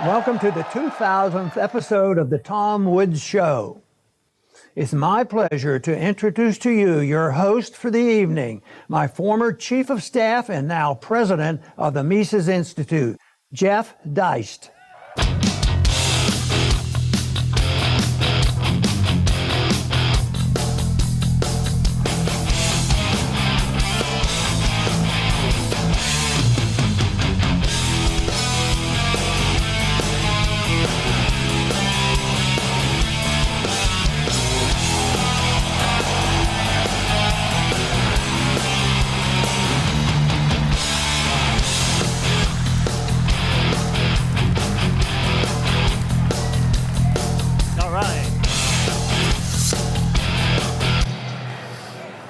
Welcome to the 2000th episode of the Tom Woods Show. It's my pleasure to introduce to you your host for the evening, my former Chief of Staff and now President of the Mises Institute, Jeff Deist.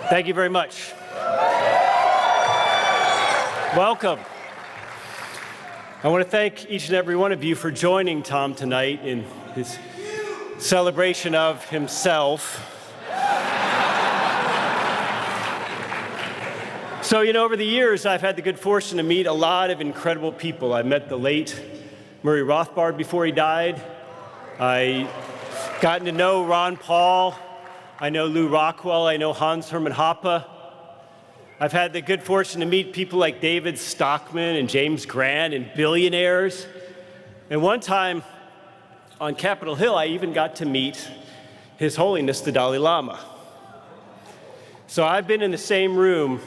Thank you very much. Welcome. I want to thank each and every one of you for joining Tom tonight in his celebration of himself. So, over the years, I've had the good fortune to meet a lot of incredible people. I met the late Murray Rothbard before he died. I gotten to know Ron Paul. I know Lou Rockwell, I know Hans Hermann Hoppe. I've had the good fortune to meet people like David Stockman and James Grant and billionaires. And one time on Capitol Hill, I even got to meet His Holiness the Dalai Lama. So I've been in the same room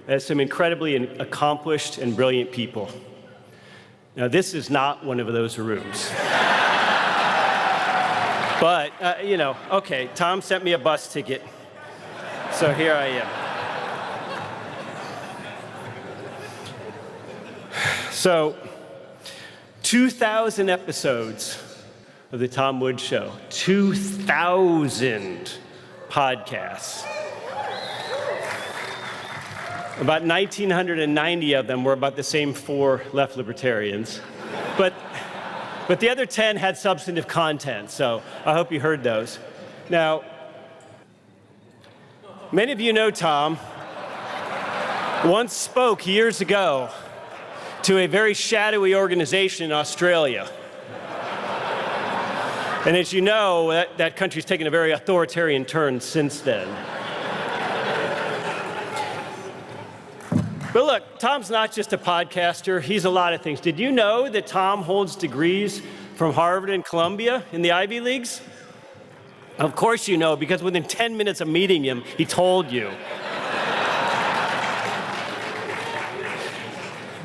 as some incredibly accomplished and brilliant people. Now, this is not one of those rooms. But, okay, Tom sent me a bus ticket, so here I am. So, 2,000 episodes of the Tom Woods Show, 2,000 podcasts. About 1,990 of them were about the same four left libertarians. But the other 10 had substantive content, so I hope you heard those. Now, many of you know Tom once spoke years ago to a very shadowy organization in Australia. And as you know, that country's taken a very authoritarian turn since then. But look, Tom's not just a podcaster, he's a lot of things. Did you know that Tom holds degrees from Harvard and Columbia in the Ivy Leagues? Of course you know, because within 10 minutes of meeting him, he told you.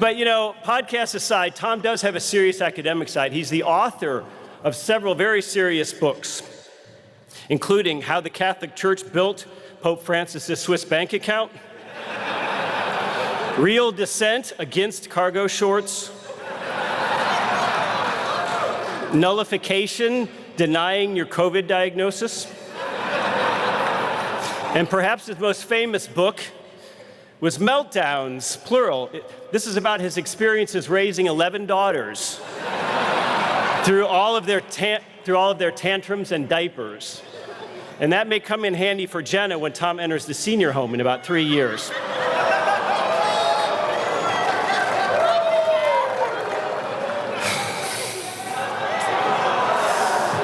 But podcasts aside, Tom does have a serious academic side. He's the author of several very serious books, including How the Catholic Church Built Pope Francis's Swiss Bank Account, Real Dissent Against Cargo Shorts, Nullification, Denying Your COVID Diagnosis, and perhaps his most famous book was Meltdowns, plural. This is about his experiences raising 11 daughters through all of their tantrums and diapers. And that may come in handy for Jenna when Tom enters the senior home in about 3 years.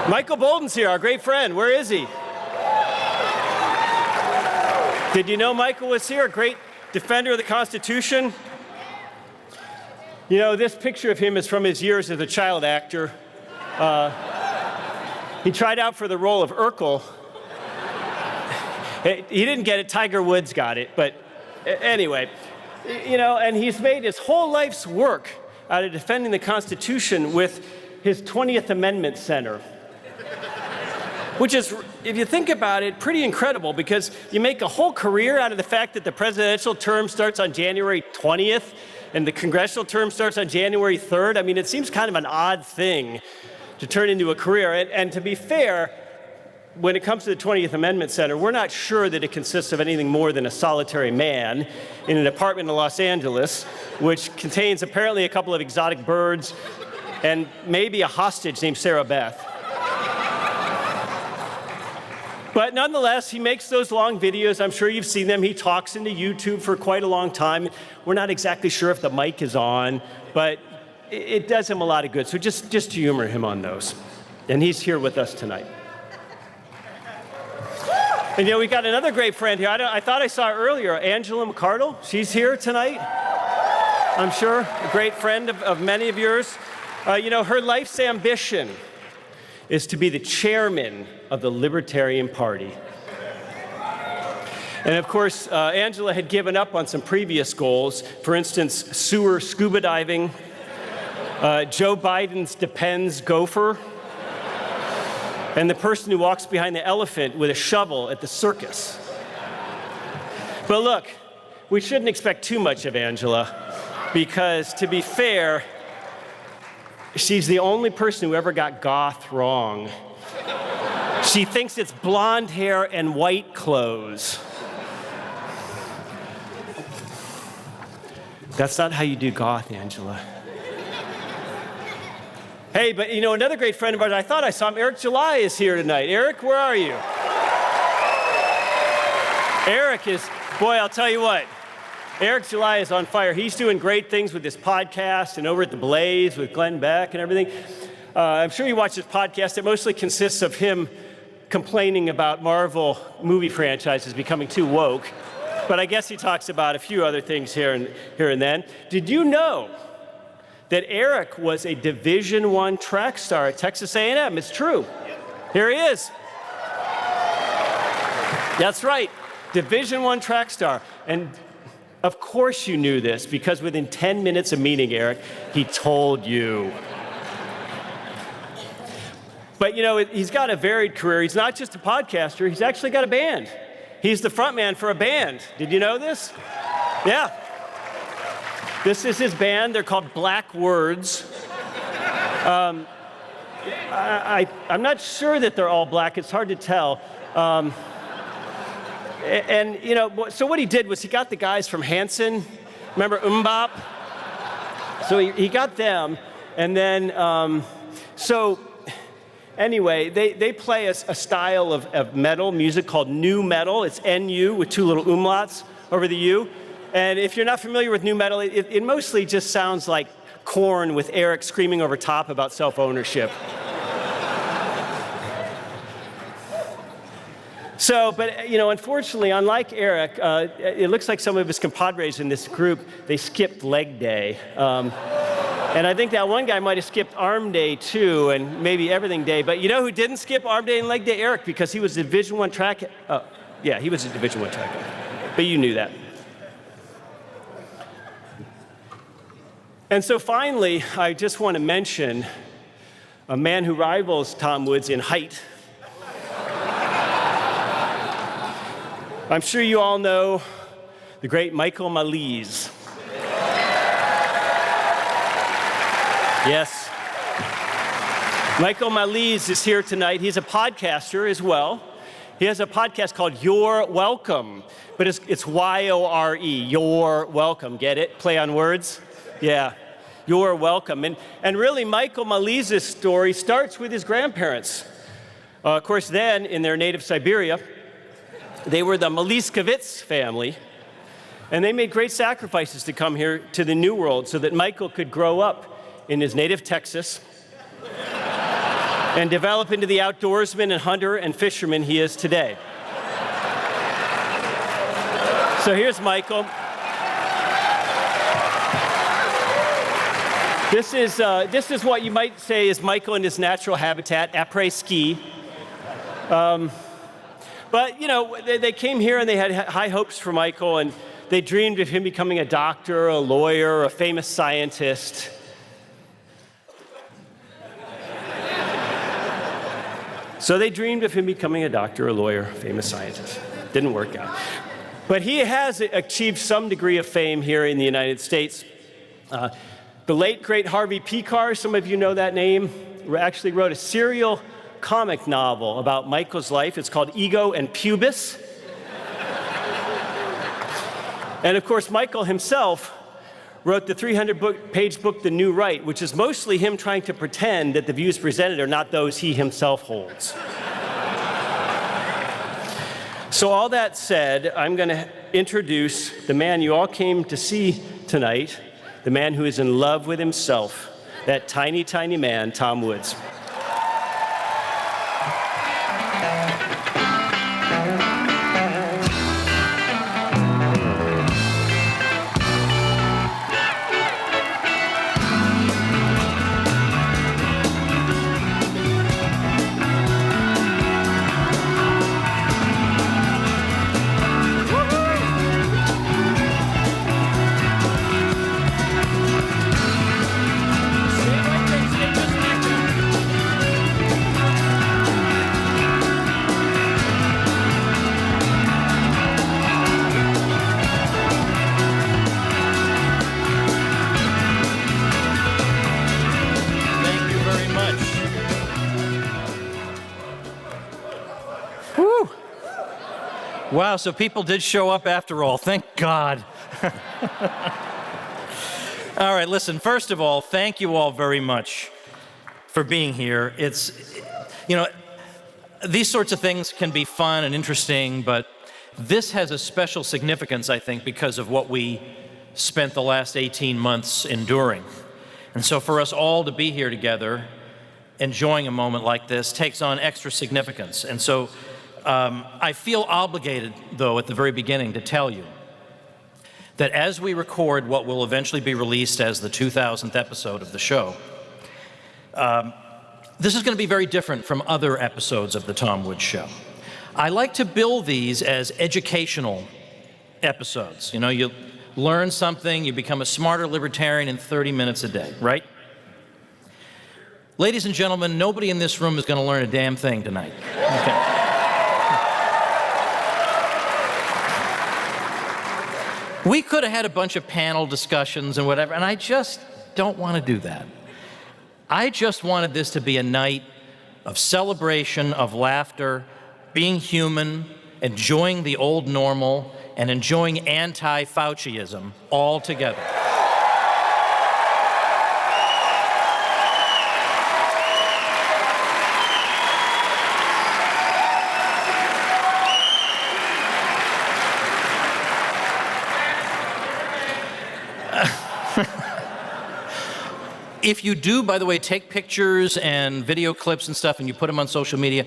Michael Bolden's here, our great friend. Where is he? Did you know Michael was here? A great defender of the Constitution. This picture of him is from his years as a child actor. He tried out for the role of Urkel. He didn't get it, Tiger Woods got it, but anyway. And he's made his whole life's work out of defending the Constitution with his 20th Amendment Center. Which is, if you think about it, pretty incredible because you make a whole career out of the fact that the presidential term starts on January 20th and the congressional term starts on January 3rd. I mean, it seems kind of an odd thing to turn into a career. And to be fair, when it comes to the 20th Amendment Center, we're not sure that it consists of anything more than a solitary man in an apartment in Los Angeles, which contains apparently a couple of exotic birds and maybe a hostage named Sarah Beth. But nonetheless, he makes those long videos. I'm sure you've seen them. He talks into YouTube for quite a long time. We're not exactly sure if the mic is on, but it does him a lot of good. So just humor him on those. And he's here with us tonight. And we got another great friend here. I thought I saw her earlier, Angela McArdle. She's here tonight, I'm sure. A great friend of many of yours. Her life's ambition is to be the chairman of the Libertarian Party. And of course, Angela had given up on some previous goals. For instance, sewer scuba diving, Joe Biden's Depends gopher, and the person who walks behind the elephant with a shovel at the circus. But look, we shouldn't expect too much of Angela, because to be fair, she's the only person who ever got goth wrong. She thinks it's blonde hair and white clothes. That's not how you do goth, Angela. Hey, but another great friend of ours, I thought I saw him, Eric July is here tonight. Eric, where are you? Eric is, boy, I'll tell you what, Eric July is on fire. He's doing great things with this podcast and over at the Blaze with Glenn Beck and everything. I'm sure you watch this podcast. It mostly consists of him complaining about Marvel movie franchises becoming too woke. But I guess he talks about a few other things here and then. Did you know that Eric was a Division I track star at Texas A&M? It's true. Here he is. That's right, Division I track star. And of course you knew this, because within 10 minutes of meeting Eric, he told you. But he's got a varied career. He's not just a podcaster, he's actually got a band. He's the frontman for a band. Did you know this? Yeah. This is his band. They're called Black Words. I'm not sure that they're all black. It's hard to tell. So what he did was he got the guys from Hanson. Remember MMMBop? So he got them. And then, anyway, they play a style of metal music called nu metal. It's NU with two little umlauts over the U. And if you're not familiar with nu metal, it mostly just sounds like Korn with Eric screaming over top about self-ownership. But unfortunately, unlike Eric, it looks like some of his compadres in this group, they skipped leg day. And I think that one guy might have skipped arm day too, and maybe everything day. But you know who didn't skip arm day and leg day? Eric, because he was a Division I track. He was a Division I track guy. But you knew that. And so finally, I just want to mention a man who rivals Tom Woods in height. I'm sure you all know the great Michael Malise. Yes. Michael Malise is here tonight. He's a podcaster as well. He has a podcast called You're Welcome, but it's Y-O-R-E, You're Welcome. Get it? Play on words? Yeah. You're welcome. And really, Michael Malise's story starts with his grandparents. Of course, then, in their native Siberia, they were the Maliskovitz family, and they made great sacrifices to come here to the New World so that Michael could grow up in his native Texas and develop into the outdoorsman and hunter and fisherman he is today. So here's Michael. This is what you might say is Michael in his natural habitat, après-ski. But they came here and they had high hopes for Michael, and they dreamed of him becoming a doctor, a lawyer, a famous scientist. So they dreamed of him becoming a doctor, a lawyer, a famous scientist. Didn't work out. But he has achieved some degree of fame here in the United States. The late, great Harvey Pekar, some of you know that name, actually wrote a serial comic novel about Michael's life. It's called Ego and Pubis. And of course, Michael himself wrote the 300-page book, The New Right, which is mostly him trying to pretend that the views presented are not those he himself holds. So all that said, I'm going to introduce the man you all came to see tonight, the man who is in love with himself, that tiny, tiny man, Tom Woods. Wow, so people did show up after all. Thank God. All right, listen, first of all, thank you all very much for being here. It's, you know, these sorts of things can be fun and interesting, but this has a special significance, I think, because of what we spent the last 18 months enduring. And so for us all to be here together, enjoying a moment like this, takes on extra significance. And so I feel obligated, though, at the very beginning to tell you that as we record what will eventually be released as the 2000th episode of the show, this is going to be very different from other episodes of the Tom Woods Show. I like to bill these as educational episodes. You know, you learn something, you become a smarter libertarian in 30 minutes a day, right? Ladies and gentlemen, nobody in this room is going to learn a damn thing tonight. Okay. We could have had a bunch of panel discussions and whatever, and I just don't want to do that. I just wanted this to be a night of celebration, of laughter, being human, enjoying the old normal, and enjoying anti-Fauciism all together. If you do, by the way, take pictures and video clips and stuff and you put them on social media,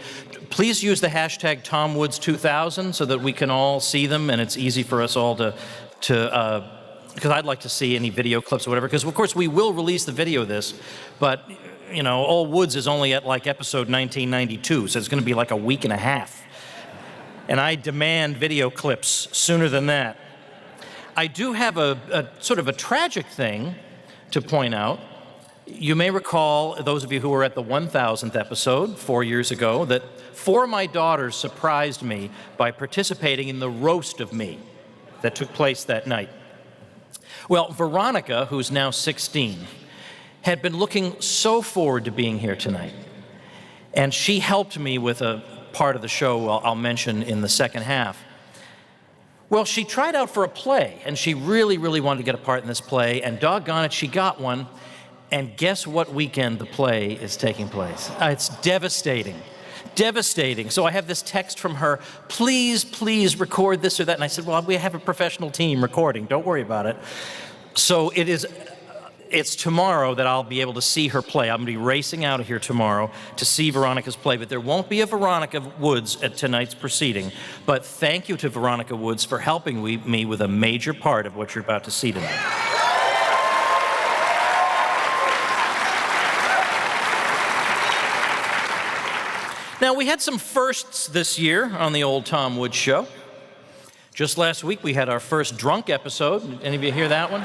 please use the hashtag TomWoods2000 so that we can all see them and it's easy for us all to because I'd like to see any video clips or whatever, because of course we will release the video of this, but you know, Old Woods is only at like episode 1992, so it's going to be like a week and a half. And I demand video clips sooner than that. I do have a sort of a tragic thing to point out. You may recall, those of you who were at the 1000th episode 4 years ago, that 4 of my daughters surprised me by participating in the roast of me that took place that night. Well, Veronica, who's now 16, had been looking so forward to being here tonight. And she helped me with a part of the show I'll mention in the second half. Well, she tried out for a play, and she really, really wanted to get a part in this play, and doggone it, she got one. And guess what weekend the play is taking place? It's devastating. Devastating. So I have this text from her, please, please record this or that. And I said, well, we have a professional team recording. Don't worry about it. So it's tomorrow that I'll be able to see her play. I'm going to be racing out of here tomorrow to see Veronica's play. But there won't be a Veronica Woods at tonight's proceeding. But thank you to Veronica Woods for helping me with a major part of what you're about to see tonight. Now, we had some firsts this year on the old Tom Woods Show. Just last week, we had our first drunk episode. Did any of you hear that one?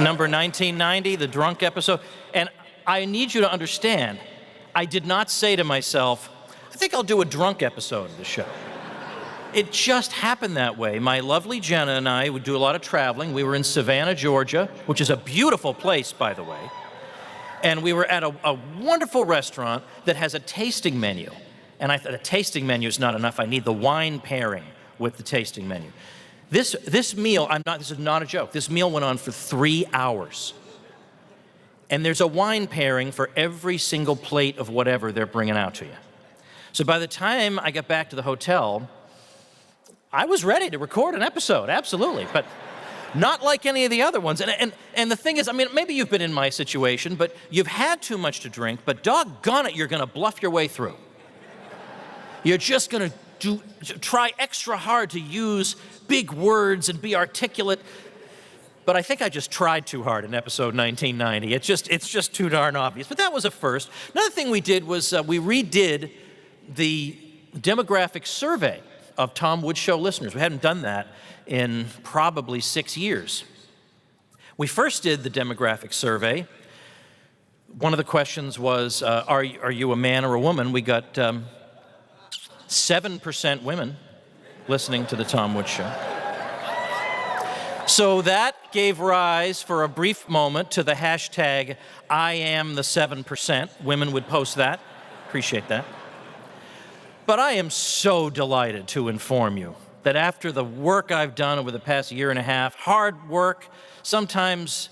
Number 1990, the drunk episode. And I need you to understand, I did not say to myself, I think I'll do a drunk episode of the show. It just happened that way. My lovely Jenna and I would do a lot of traveling. We were in Savannah, Georgia, which is a beautiful place, by the way. And we were at a wonderful restaurant that has a tasting menu. And I thought a tasting menu is not enough. I need the wine pairing with the tasting menu. This meal, this is not a joke. This meal went on for 3 hours. And there's a wine pairing for every single plate of whatever they're bringing out to you. So by the time I got back to the hotel, I was ready to record an episode, absolutely. But Not like any of the other ones. And the thing is, I mean, maybe you've been in my situation, but you've had too much to drink, but doggone it, you're going to bluff your way through. You're just going to try extra hard to use big words and be articulate. But I think I just tried too hard in episode 1990. It's just too darn obvious. But that was a first. Another thing we did was we redid the demographic survey of Tom Woods Show listeners. We hadn't done that in probably 6 years. We first did the demographic survey. One of the questions was, are you a man or a woman? We got 7% women listening to the Tom Woods Show. So that gave rise for a brief moment to the hashtag I am the 7%. Women would post that. Appreciate that. But I am so delighted to inform you that after the work I've done over the past year and a half, hard work, sometimes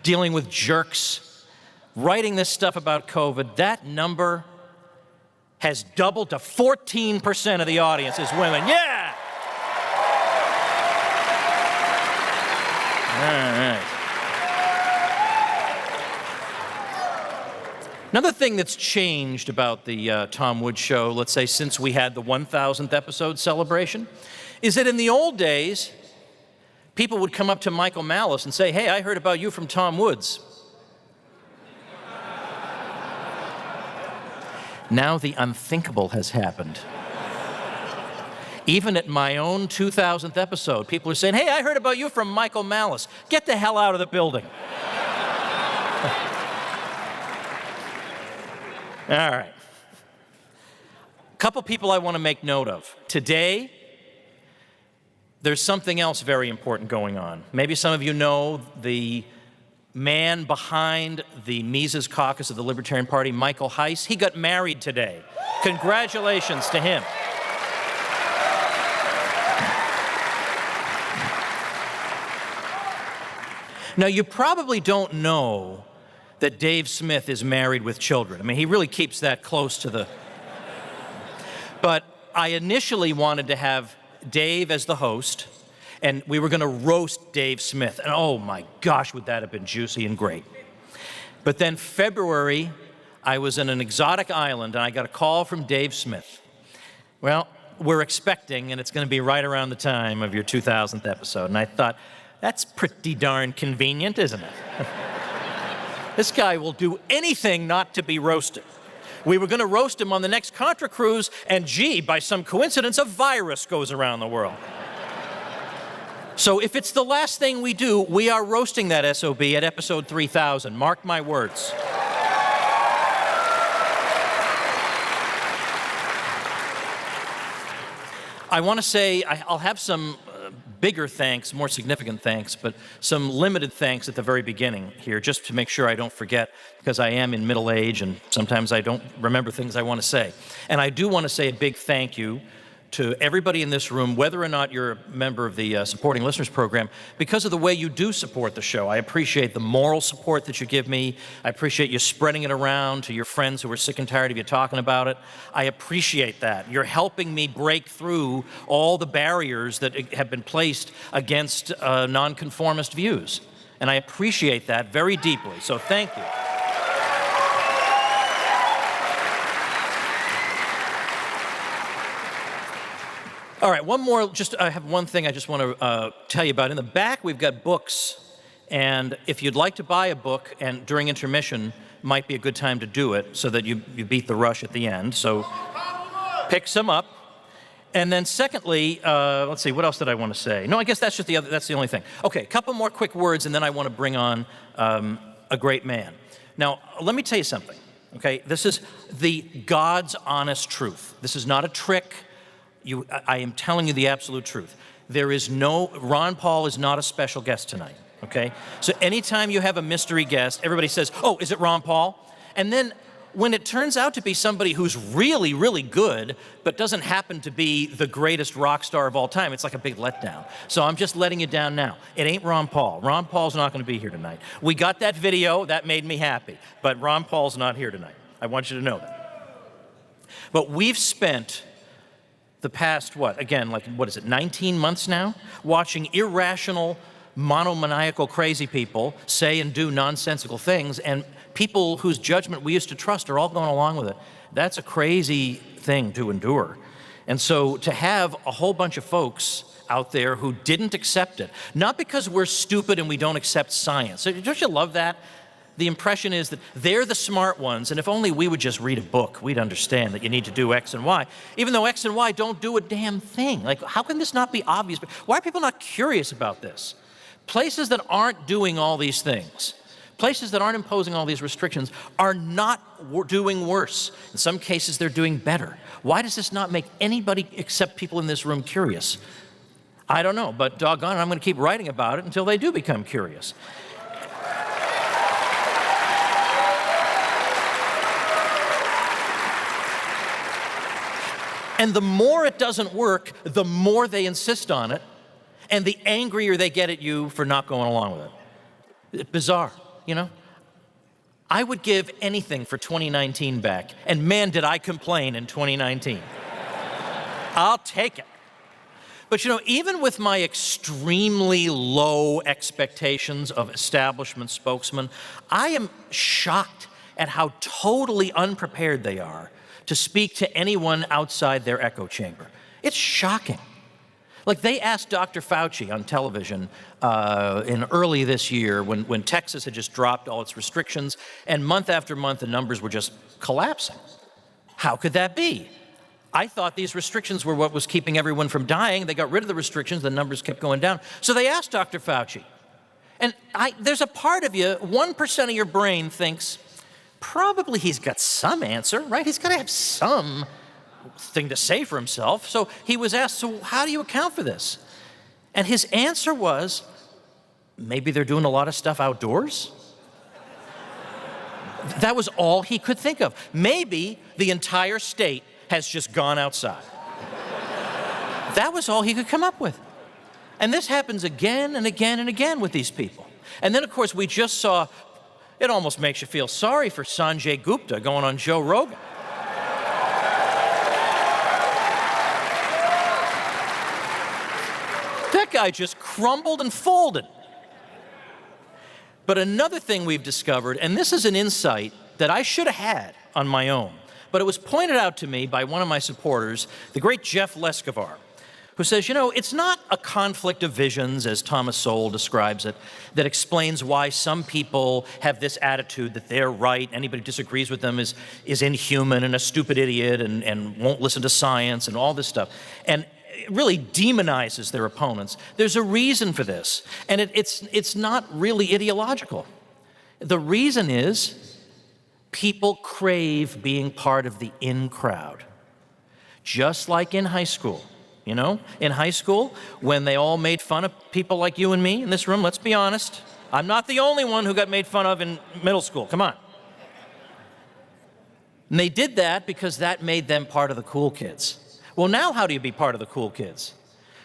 dealing with jerks, writing this stuff about COVID, that number has doubled to 14% of the audience is women. Yeah! All right. Another thing that's changed about the Tom Woods Show, let's say since we had the 1,000th episode celebration, is that in the old days, people would come up to Michael Malice and say, hey, I heard about you from Tom Woods. Now the unthinkable has happened. Even at my own 2,000th episode, people are saying, hey, I heard about you from Michael Malice. Get the hell out of the building. All right. A couple people I want to make note of. Today, there's something else very important going on. Maybe some of you know the man behind the Mises Caucus of the Libertarian Party, Michael Heiss. He got married today. Congratulations to him. Now, you probably don't know that Dave Smith is married with children. I mean, he really keeps that close to the... But I initially wanted to have Dave as the host, and we were going to roast Dave Smith. And oh my gosh, would that have been juicy and great. But then February, I was in an exotic island, and I got a call from Dave Smith. Well, we're expecting, and it's going to be right around the time of your 2000th episode. And I thought, that's pretty darn convenient, isn't it? This guy will do anything not to be roasted. We were going to roast him on the next Contra cruise, and gee, by some coincidence, a virus goes around the world. So if it's the last thing we do, we are roasting that SOB at episode 3000. Mark my words. I want to say I'll have some bigger thanks, more significant thanks, but some limited thanks at the very beginning here, just to make sure I don't forget, because I am in middle age and sometimes I don't remember things I want to say. And I do want to say a big thank you to everybody in this room, whether or not you're a member of the Supporting Listeners Program, because of the way you do support the show. I appreciate the moral support that you give me. I appreciate you spreading it around to your friends who are sick and tired of you talking about it. I appreciate that. You're helping me break through all the barriers that have been placed against nonconformist views. And I appreciate that very deeply, so thank you. All right, one more, I have one thing I just want to tell you about. In the back, we've got books, and if you'd like to buy a book, and during intermission, might be a good time to do it so that you beat the rush at the end. So pick some up. And then secondly, let's see, what else did I want to say? No, I guess that's the only thing. Okay, a couple more quick words, and then I want to bring on a great man. Now, let me tell you something, okay? This is the God's honest truth. This is not a trick. I am telling you the absolute truth. Ron Paul is not a special guest tonight, okay? So anytime you have a mystery guest, everybody says, oh, is it Ron Paul? And then when it turns out to be somebody who's really, really good, but doesn't happen to be the greatest rock star of all time, it's like a big letdown. So I'm just letting you down now. It ain't Ron Paul. Ron Paul's not going to be here tonight. We got that video. That made me happy. But Ron Paul's not here tonight. I want you to know that. But we've spent the past, what is it, 19 months now, watching irrational, monomaniacal crazy people say and do nonsensical things, and people whose judgment we used to trust are all going along with it. That's a crazy thing to endure. And so to have a whole bunch of folks out there who didn't accept it, not because we're stupid and we don't accept science. Don't you love that? The impression is that they're the smart ones, and if only we would just read a book, we'd understand that you need to do X and Y, even though X and Y don't do a damn thing. Like, how can this not be obvious? Why are people not curious about this? Places that aren't doing all these things, places that aren't imposing all these restrictions, are not doing worse. In some cases, they're doing better. Why does this not make anybody except people in this room curious? I don't know, but doggone it, I'm going to keep writing about it until they do become curious. And the more it doesn't work, the more they insist on it, and the angrier they get at you for not going along with it. It's bizarre, you know? I would give anything for 2019 back, and man, did I complain in 2019. I'll take it. But you know, even with my extremely low expectations of establishment spokesmen, I am shocked at how totally unprepared they are to speak to anyone outside their echo chamber. It's shocking. Like, they asked Dr. Fauci on television in early this year when Texas had just dropped all its restrictions, and month after month the numbers were just collapsing. How could that be? I thought these restrictions were what was keeping everyone from dying. They got rid of the restrictions, the numbers kept going down. So they asked Dr. Fauci. And there's a part of you, 1% of your brain thinks, probably he's got some answer, right? He's got to have some thing to say for himself. So he was asked, so how do you account for this? And his answer was, maybe they're doing a lot of stuff outdoors. That was all he could think of. Maybe the entire state has just gone outside. That was all he could come up with. And this happens again and again and again with these people. And then, of course, we just saw, it almost makes you feel sorry for Sanjay Gupta going on Joe Rogan. That guy just crumbled and folded. But another thing we've discovered, and this is an insight that I should have had on my own, but it was pointed out to me by one of my supporters, the great Jeff Lescavar, who says, you know, it's not a conflict of visions, as Thomas Sowell describes it, that explains why some people have this attitude that they're right, anybody who disagrees with them is inhuman and a stupid idiot and won't listen to science and all this stuff. And it really demonizes their opponents. There's a reason for this, and it's not really ideological. The reason is people crave being part of the in crowd, just like in high school. You know, in high school, when they all made fun of people like you and me in this room, let's be honest, I'm not the only one who got made fun of in middle school, come on. And they did that because that made them part of the cool kids. Well, now how do you be part of the cool kids?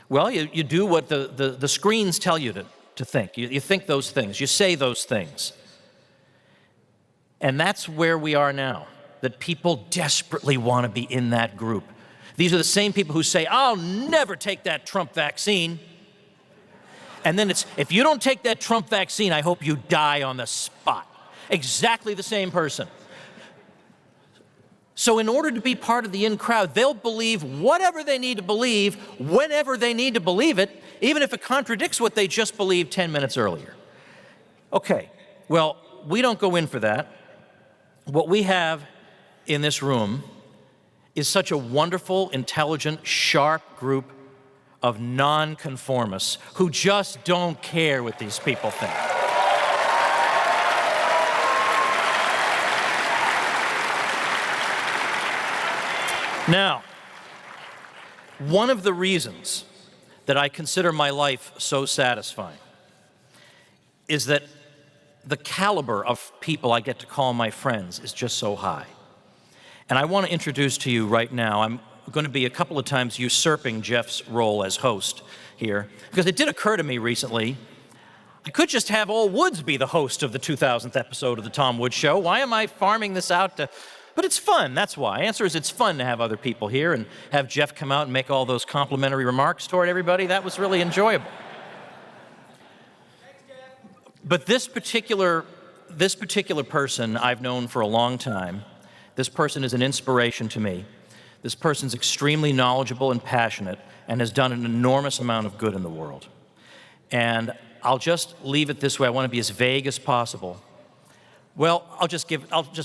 Well, you do what the screens tell you to think. You think those things, you say those things. And that's where we are now, that people desperately want to be in that group. These are the same people who say, I'll never take that Trump vaccine. And then it's, if you don't take that Trump vaccine, I hope you die on the spot. Exactly the same person. So in order to be part of the in crowd, they'll believe whatever they need to believe, whenever they need to believe it, even if it contradicts what they just believed 10 minutes earlier. Okay, well, we don't go in for that. What we have in this room is such a wonderful, intelligent, sharp group of nonconformists who just don't care what these people think. Now, one of the reasons that I consider my life so satisfying is that the caliber of people I get to call my friends is just so high. And I want to introduce to you right now, I'm going to be a couple of times usurping Jeff's role as host here, because it did occur to me recently, I could just have Al Woods be the host of the 2000th episode of the Tom Woods Show. Why am I farming this out to But it's fun, that's why. Answer is it's fun to have other people here and have Jeff come out and make all those complimentary remarks toward everybody. That was really enjoyable. But this particular person I've known for a long time. This person is an inspiration to me. This person's extremely knowledgeable and passionate and has done an enormous amount of good in the world. And I'll just leave it this way. I want to be as vague as possible. Well, I'll just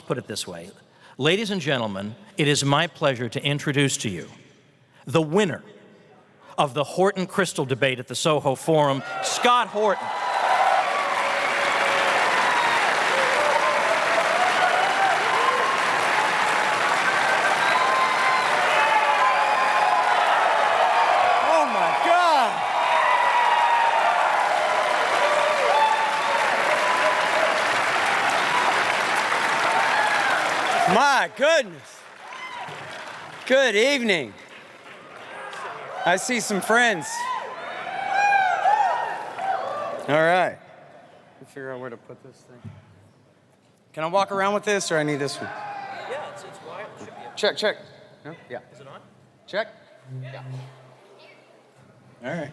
put it this way. Ladies and gentlemen, it is my pleasure to introduce to you the winner of the Horton Crystal debate at the Soho Forum, Scott Horton. My goodness. Good evening. I see some friends. All right. We'll figure out where to put this thing. Can I walk around with this, or I need this one? Yeah, it's wired. It should be Check. No? Yeah. Is it on? Check. Yeah. All right.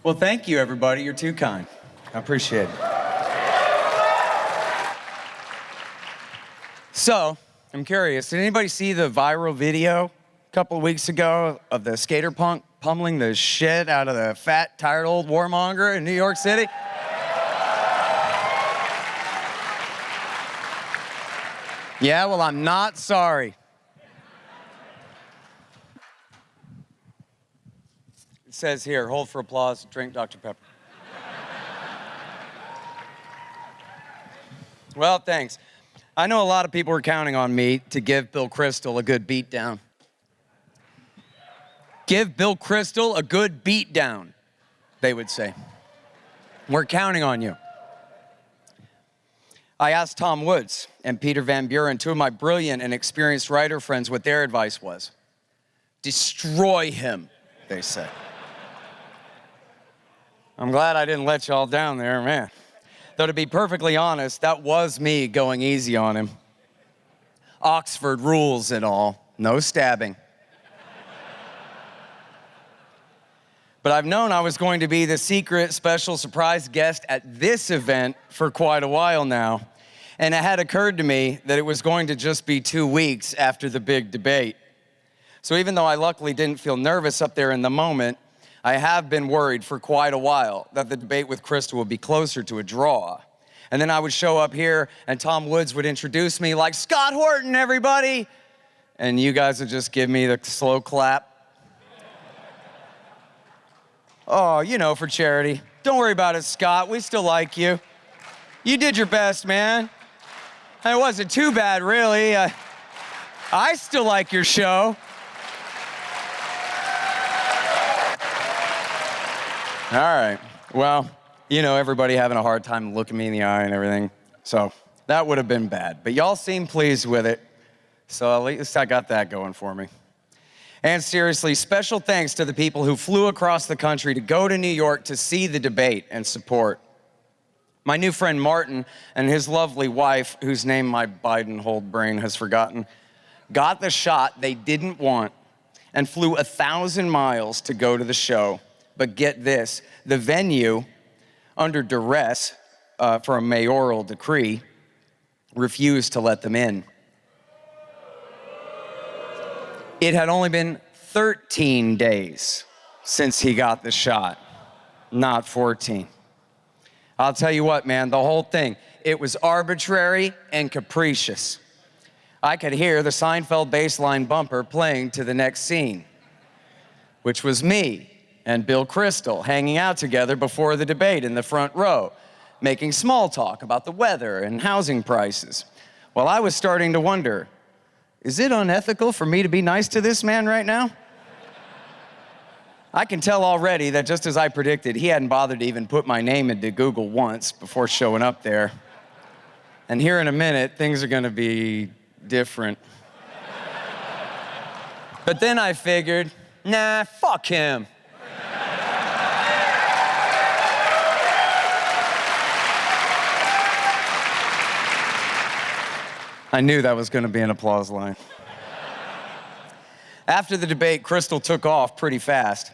Well, thank you, everybody. You're too kind. I appreciate it. So, I'm curious, did anybody see the viral video a couple of weeks ago of the skater punk pummeling the shit out of the fat, tired old warmonger in New York City? Yeah, well, I'm not sorry. It says here, hold for applause, drink Dr. Pepper. Well, thanks. I know a lot of people were counting on me to give Bill Kristol a good beatdown. Give Bill Kristol a good beatdown, they would say. We're counting on you. I asked Tom Woods and Peter Van Buren, two of my brilliant and experienced writer friends, what their advice was. Destroy him, they said. I'm glad I didn't let y'all down there, man. Though to be perfectly honest, that was me going easy on him. Oxford rules and all, no stabbing. But I've known I was going to be the secret special surprise guest at this event for quite a while now. And it had occurred to me that it was going to just be 2 weeks after the big debate. So even though I luckily didn't feel nervous up there in the moment, I have been worried for quite a while that the debate with Krista would be closer to a draw. And then I would show up here and Tom Woods would introduce me like, Scott Horton, everybody. And you guys would just give me the slow clap. Oh, you know, for charity. Don't worry about it, Scott. We still like you. You did your best, man. And it wasn't too bad, really. I still like your show. All right, well, you know, everybody having a hard time looking me in the eye and everything, so that would have been bad. But y'all seem pleased with it, so at least I got that going for me. And seriously, special thanks to the people who flew across the country to go to New York to see the debate and support. My new friend Martin and his lovely wife, whose name my Biden-hold brain has forgotten, got the shot they didn't want and flew 1,000 miles to go to the show. But get this, the venue, under duress for a mayoral decree, refused to let them in. It had only been 13 days since he got the shot, not 14. I'll tell you what, man, the whole thing, it was arbitrary and capricious. I could hear the Seinfeld baseline bumper playing to the next scene, which was me and Bill Kristol hanging out together before the debate in the front row, making small talk about the weather and housing prices. Well, I was starting to wonder, is it unethical for me to be nice to this man right now? I can tell already that just as I predicted, he hadn't bothered to even put my name into Google once before showing up there. And here in a minute, things are gonna be different. But then I figured, nah, fuck him. I knew that was gonna be an applause line. After the debate, Crystal took off pretty fast.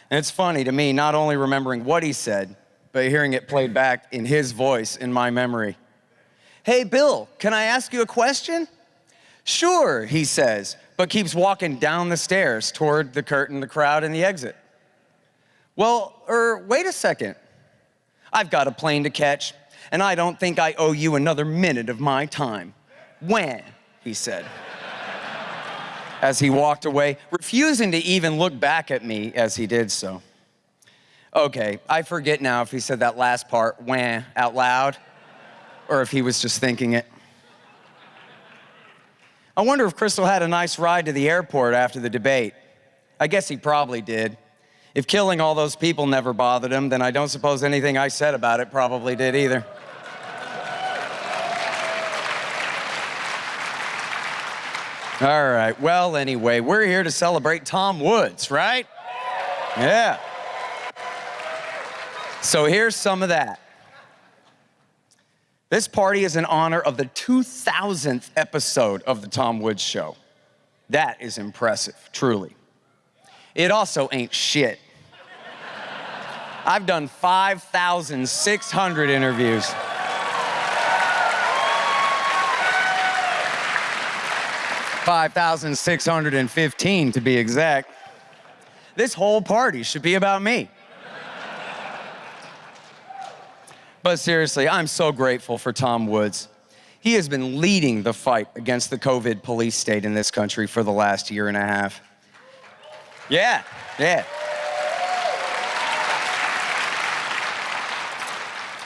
And it's funny to me, not only remembering what he said, but hearing it played back in his voice in my memory. Hey, Bill, can I ask you a question? Sure, he says, but keeps walking down the stairs toward the curtain, the crowd, and the exit. Well, wait a second. I've got a plane to catch, and I don't think I owe you another minute of my time. When? He said. As he walked away, refusing to even look back at me as he did so. Okay, I forget now if he said that last part, when, out loud, or if he was just thinking it. I wonder if Crystal had a nice ride to the airport after the debate. I guess he probably did. If killing all those people never bothered him, then I don't suppose anything I said about it probably did either. All right, well, anyway, we're here to celebrate Tom Woods, right? Yeah. So here's some of that. This party is in honor of the 2000th episode of the Tom Woods Show. That is impressive, truly. It also ain't shit. I've done 5,600 interviews. 5,615 to be exact. This whole party should be about me. But seriously, I'm so grateful for Tom Woods. He has been leading the fight against the COVID police state in this country for the last year and a half. Yeah.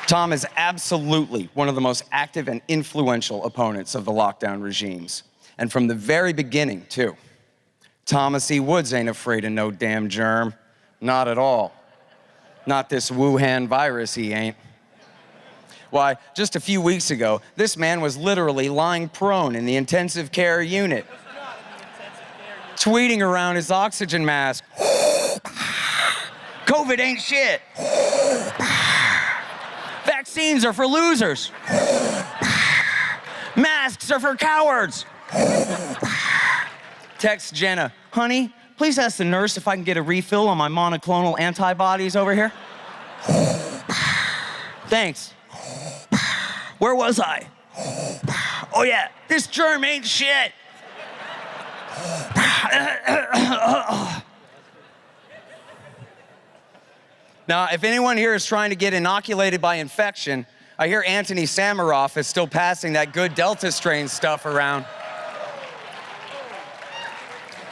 Tom is absolutely one of the most active and influential opponents of the lockdown regimes. And from the very beginning, too. Thomas E. Woods ain't afraid of no damn germ. Not at all. Not this Wuhan virus, he ain't. Why, just a few weeks ago, this man was literally lying prone in the intensive care unit, tweeting around his oxygen mask. COVID ain't shit. Vaccines are for losers. Masks are for cowards. Text Jenna, honey, please ask the nurse if I can get a refill on my monoclonal antibodies over here. Thanks. Where was I? Oh yeah, this germ ain't shit. Now, if anyone here is trying to get inoculated by infection, I hear Anthony Samaroff is still passing that good Delta strain stuff around.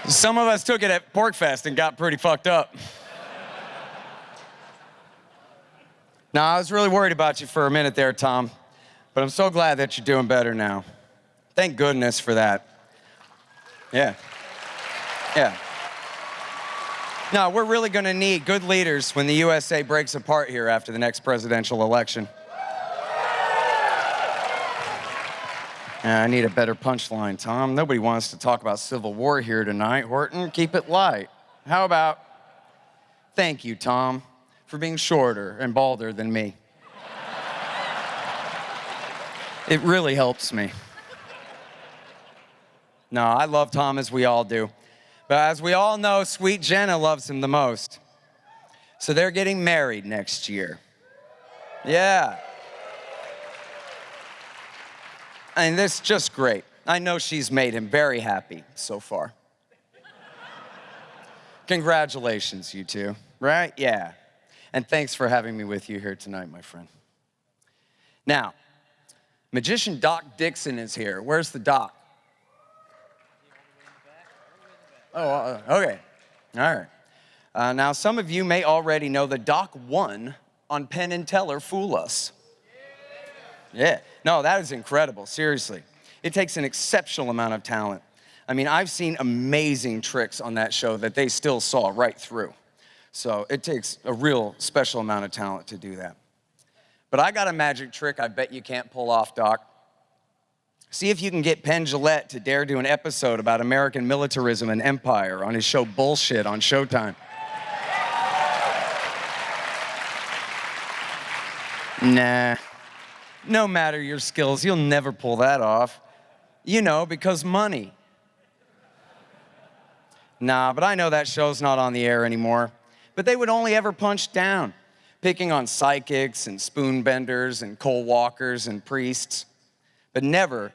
Some of us took it at PorcFest and got pretty fucked up. Now, I was really worried about you for a minute there, Tom, but I'm so glad that you're doing better now. Thank goodness for that. Yeah. Now, we're really gonna need good leaders when the USA breaks apart here after the next presidential election. I need a better punchline, Tom. Nobody wants to talk about Civil War here tonight. Horton, keep it light. How about, thank you, Tom, for being shorter and balder than me. It really helps me. No, I love Tom as we all do. But as we all know, sweet Jenna loves him the most. So they're getting married next year. Yeah. And this is just great. I know she's made him very happy so far. Congratulations, you two, right? Yeah. And thanks for having me with you here tonight, my friend. Now, magician Doc Dixon is here. Where's the doc? Oh, okay. All right. Now, some of you may already know that Doc won on Penn and Teller Fool Us. Yeah. No, that is incredible, seriously. It takes an exceptional amount of talent. I mean, I've seen amazing tricks on that show that they still saw right through. So it takes a real special amount of talent to do that. But I got a magic trick I bet you can't pull off, Doc. See if you can get Penn Jillette to dare do an episode about American militarism and empire on his show Bullshit on Showtime. Nah. No matter your skills, you'll never pull that off. You know, because money. Nah, but I know that show's not on the air anymore. But they would only ever punch down, picking on psychics and spoonbenders and coal walkers and priests. But never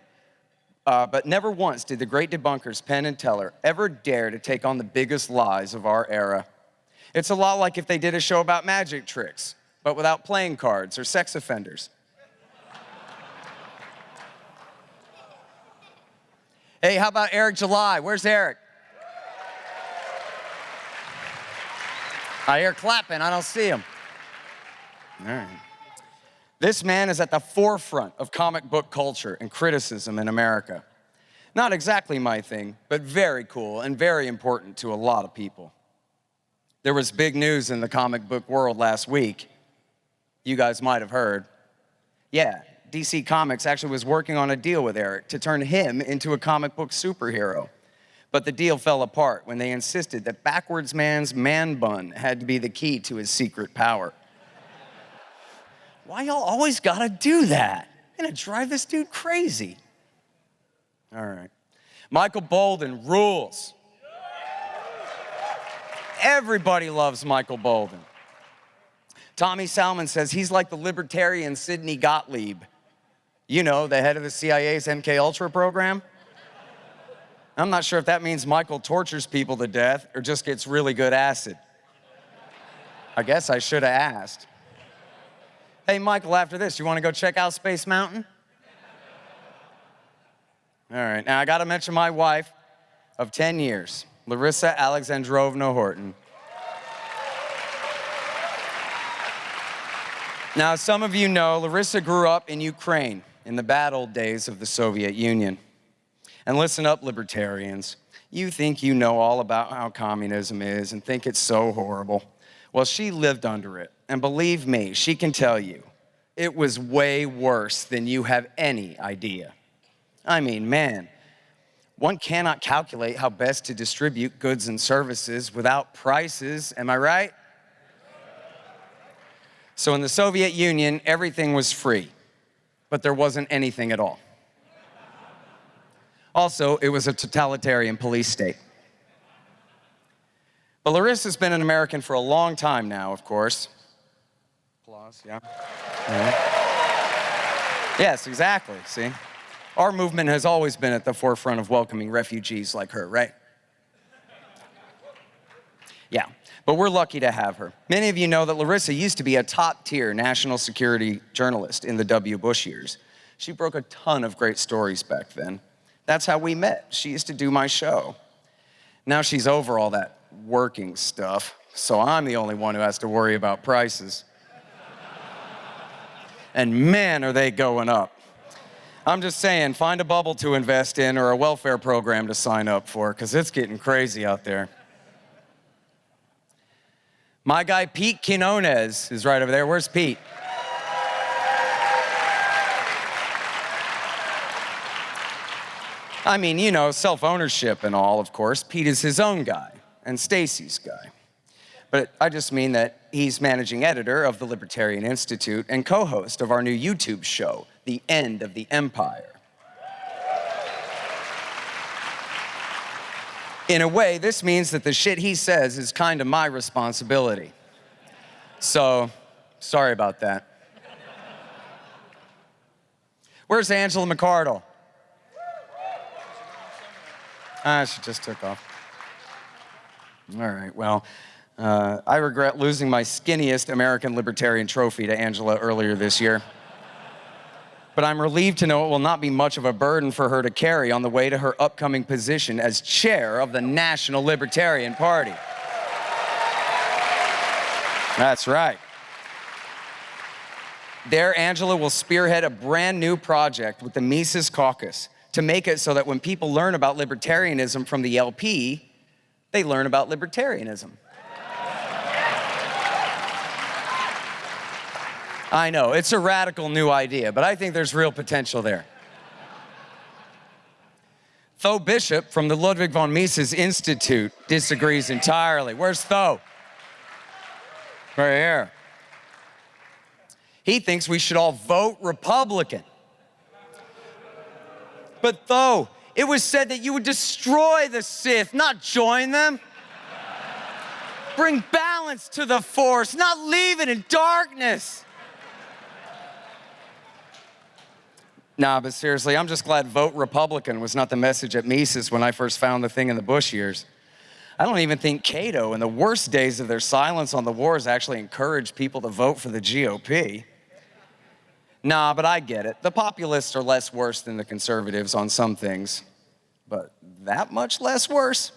once did the great debunkers Penn and Teller ever dare to take on the biggest lies of our era. It's a lot like if they did a show about magic tricks, but without playing cards or sex offenders. Hey, how about Eric July? Where's Eric? I hear clapping, I don't see him. All right. This man is at the forefront of comic book culture and criticism in America. Not exactly my thing, but very cool and very important to a lot of people. There was big news in the comic book world last week. You guys might have heard. Yeah, DC Comics actually was working on a deal with Eric to turn him into a comic book superhero. But the deal fell apart when they insisted that Backwards Man's man bun had to be the key to his secret power. Why y'all always gotta do that? I'm gonna drive this dude crazy. All right. Michael Bolden rules. Everybody loves Michael Bolden. Tommy Salmon says he's like the libertarian Sidney Gottlieb. You know, the head of the CIA's MKUltra program. I'm not sure if that means Michael tortures people to death or just gets really good acid. I guess I should have asked. Hey, Michael, after this, you want to go check out Space Mountain? All right, now I got to mention my wife of 10 years, Larissa Alexandrovna Horton. Now, some of you know, Larissa grew up in Ukraine in the bad old days of the Soviet Union. And listen up, libertarians. You think you know all about how communism is and think it's so horrible. Well, she lived under it. And believe me, she can tell you, it was way worse than you have any idea. I mean, man, one cannot calculate how best to distribute goods and services without prices, am I right? So in the Soviet Union, everything was free, but there wasn't anything at all. Also, it was a totalitarian police state. But Larissa's been an American for a long time now, of course. Applause, yeah. Yes, exactly, see? Our movement has always been at the forefront of welcoming refugees like her, right? Yeah, but we're lucky to have her. Many of you know that Larissa used to be a top-tier national security journalist in the W. Bush years. She broke a ton of great stories back then. That's how we met. She used to do my show. Now she's over all that working stuff, so I'm the only one who has to worry about prices. And man, are they going up. I'm just saying, find a bubble to invest in or a welfare program to sign up for, because it's getting crazy out there. My guy Pete Quinones is right over there. Where's Pete? I mean, you know, self-ownership and all, of course. Pete is his own guy and Stacy's guy. But I just mean that he's managing editor of the Libertarian Institute and co-host of our new YouTube show, The End of the Empire. In a way, this means that the shit he says is kind of my responsibility. So, sorry about that. Where's Angela McArdle? She just took off. All right, well, I regret losing my skinniest American Libertarian trophy to Angela earlier this year. But I'm relieved to know it will not be much of a burden for her to carry on the way to her upcoming position as chair of the National Libertarian Party. That's right. There, Angela will spearhead a brand new project with the Mises Caucus to make it so that when people learn about libertarianism from the LP, they learn about libertarianism. I know, it's a radical new idea, but I think there's real potential there. Tho Bishop from the Ludwig von Mises Institute disagrees entirely. Where's Tho? Right here. He thinks we should all vote Republican. But though it was said that you would destroy the Sith, not join them. Bring balance to the Force, not leave it in darkness. Nah, but seriously, I'm just glad vote Republican was not the message at Mises when I first found the thing in the Bush years. I don't even think Cato, in the worst days of their silence on the wars, actually encouraged people to vote for the GOP. Nah, but I get it. The populists are less worse than the conservatives on some things. But that much less worse?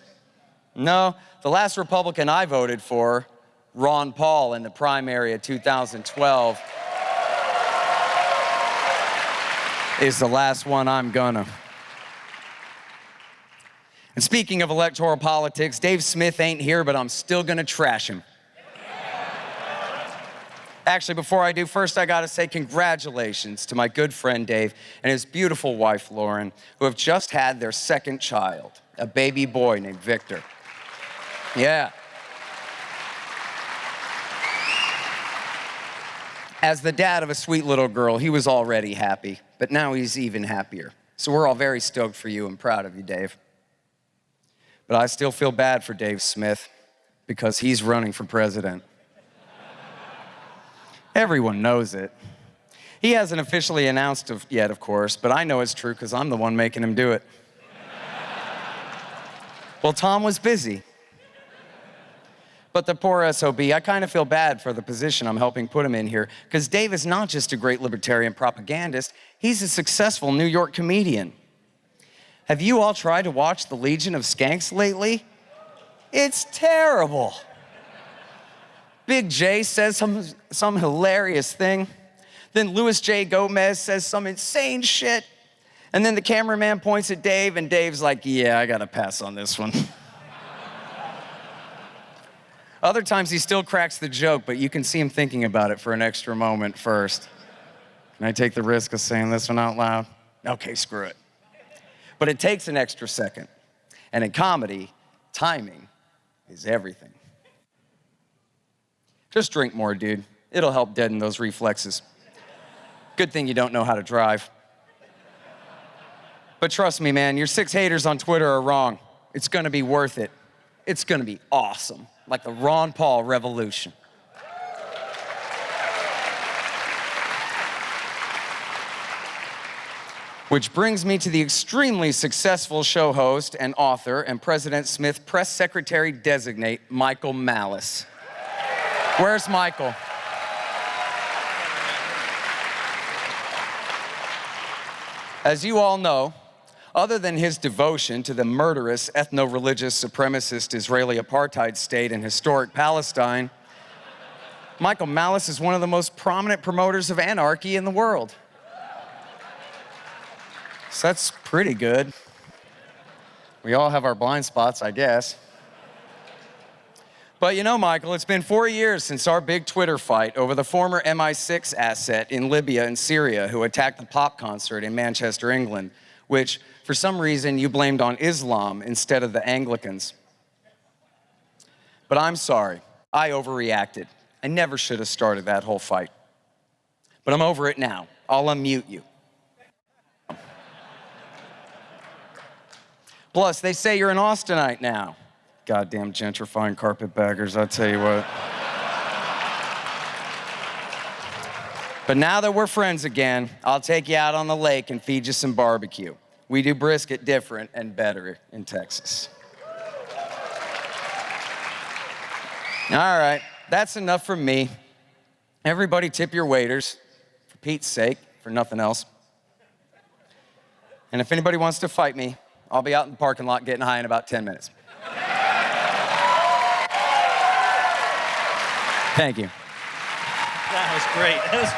No, the last Republican I voted for, Ron Paul, in the primary of 2012, is the last one I'm gonna. And speaking of electoral politics, Dave Smith ain't here, but I'm still gonna trash him. Actually, before I do, first I gotta say congratulations to my good friend Dave and his beautiful wife Lauren, who have just had their second child, a baby boy named Victor. Yeah. As the dad of a sweet little girl, he was already happy, but now he's even happier. So we're all very stoked for you and proud of you, Dave. But I still feel bad for Dave Smith because he's running for president. Everyone knows it. He hasn't officially announced it yet, of course, but I know it's true because I'm the one making him do it. Well, Tom was busy. But the poor SOB, I kind of feel bad for the position I'm helping put him in here, because Dave is not just a great libertarian propagandist, he's a successful New York comedian. Have you all tried to watch The Legion of Skanks lately? It's terrible. Big J says some hilarious thing. Then Louis J. Gomez says some insane shit. And then the cameraman points at Dave, and Dave's like, yeah, I gotta pass on this one. Other times he still cracks the joke, but you can see him thinking about it for an extra moment first. Can I take the risk of saying this one out loud? Okay, screw it. But it takes an extra second. And in comedy, timing is everything. Just drink more, dude. It'll help deaden those reflexes. Good thing you don't know how to drive. But trust me, man, your 6 haters on Twitter are wrong. It's gonna be worth it. It's gonna be awesome. Like the Ron Paul revolution. Which brings me to the extremely successful show host and author and President Smith press secretary designate, Michael Malice. Where's Michael? As you all know, other than his devotion to the murderous, ethno-religious, supremacist Israeli apartheid state in historic Palestine, Michael Malice is one of the most prominent promoters of anarchy in the world. So that's pretty good. We all have our blind spots, I guess. But you know, Michael, it's been 4 years since our big Twitter fight over the former MI6 asset in Libya and Syria who attacked the pop concert in Manchester, England, which, for some reason, you blamed on Islam instead of the Anglicans. But I'm sorry, I overreacted. I never should have started that whole fight. But I'm over it now. I'll unmute you. Plus, they say you're an Austinite now. Goddamn gentrifying carpetbaggers, I tell you what. But now that we're friends again, I'll take you out on the lake and feed you some barbecue. We do brisket different and better in Texas. All right, that's enough from me. Everybody tip your waiters, for Pete's sake, for nothing else. And if anybody wants to fight me, I'll be out in the parking lot getting high in about 10 minutes. Thank you. That was great. That was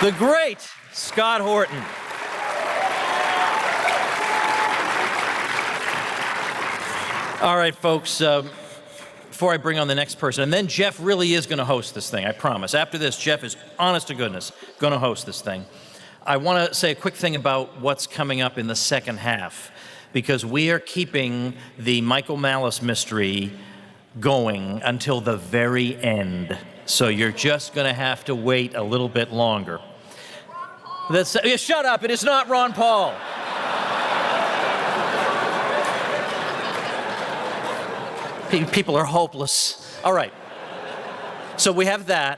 great. The great Scott Horton. All right, folks, before I bring on the next person, and then Jeff really is going to host this thing, I promise. After this, Jeff is, honest to goodness, going to host this thing. I want to say a quick thing about what's coming up in the second half, because we are keeping the Michael Malice mystery going until the very end. So you're just going to have to wait a little bit longer. Shut up, it is not Ron Paul. People are hopeless. All right. So we have that.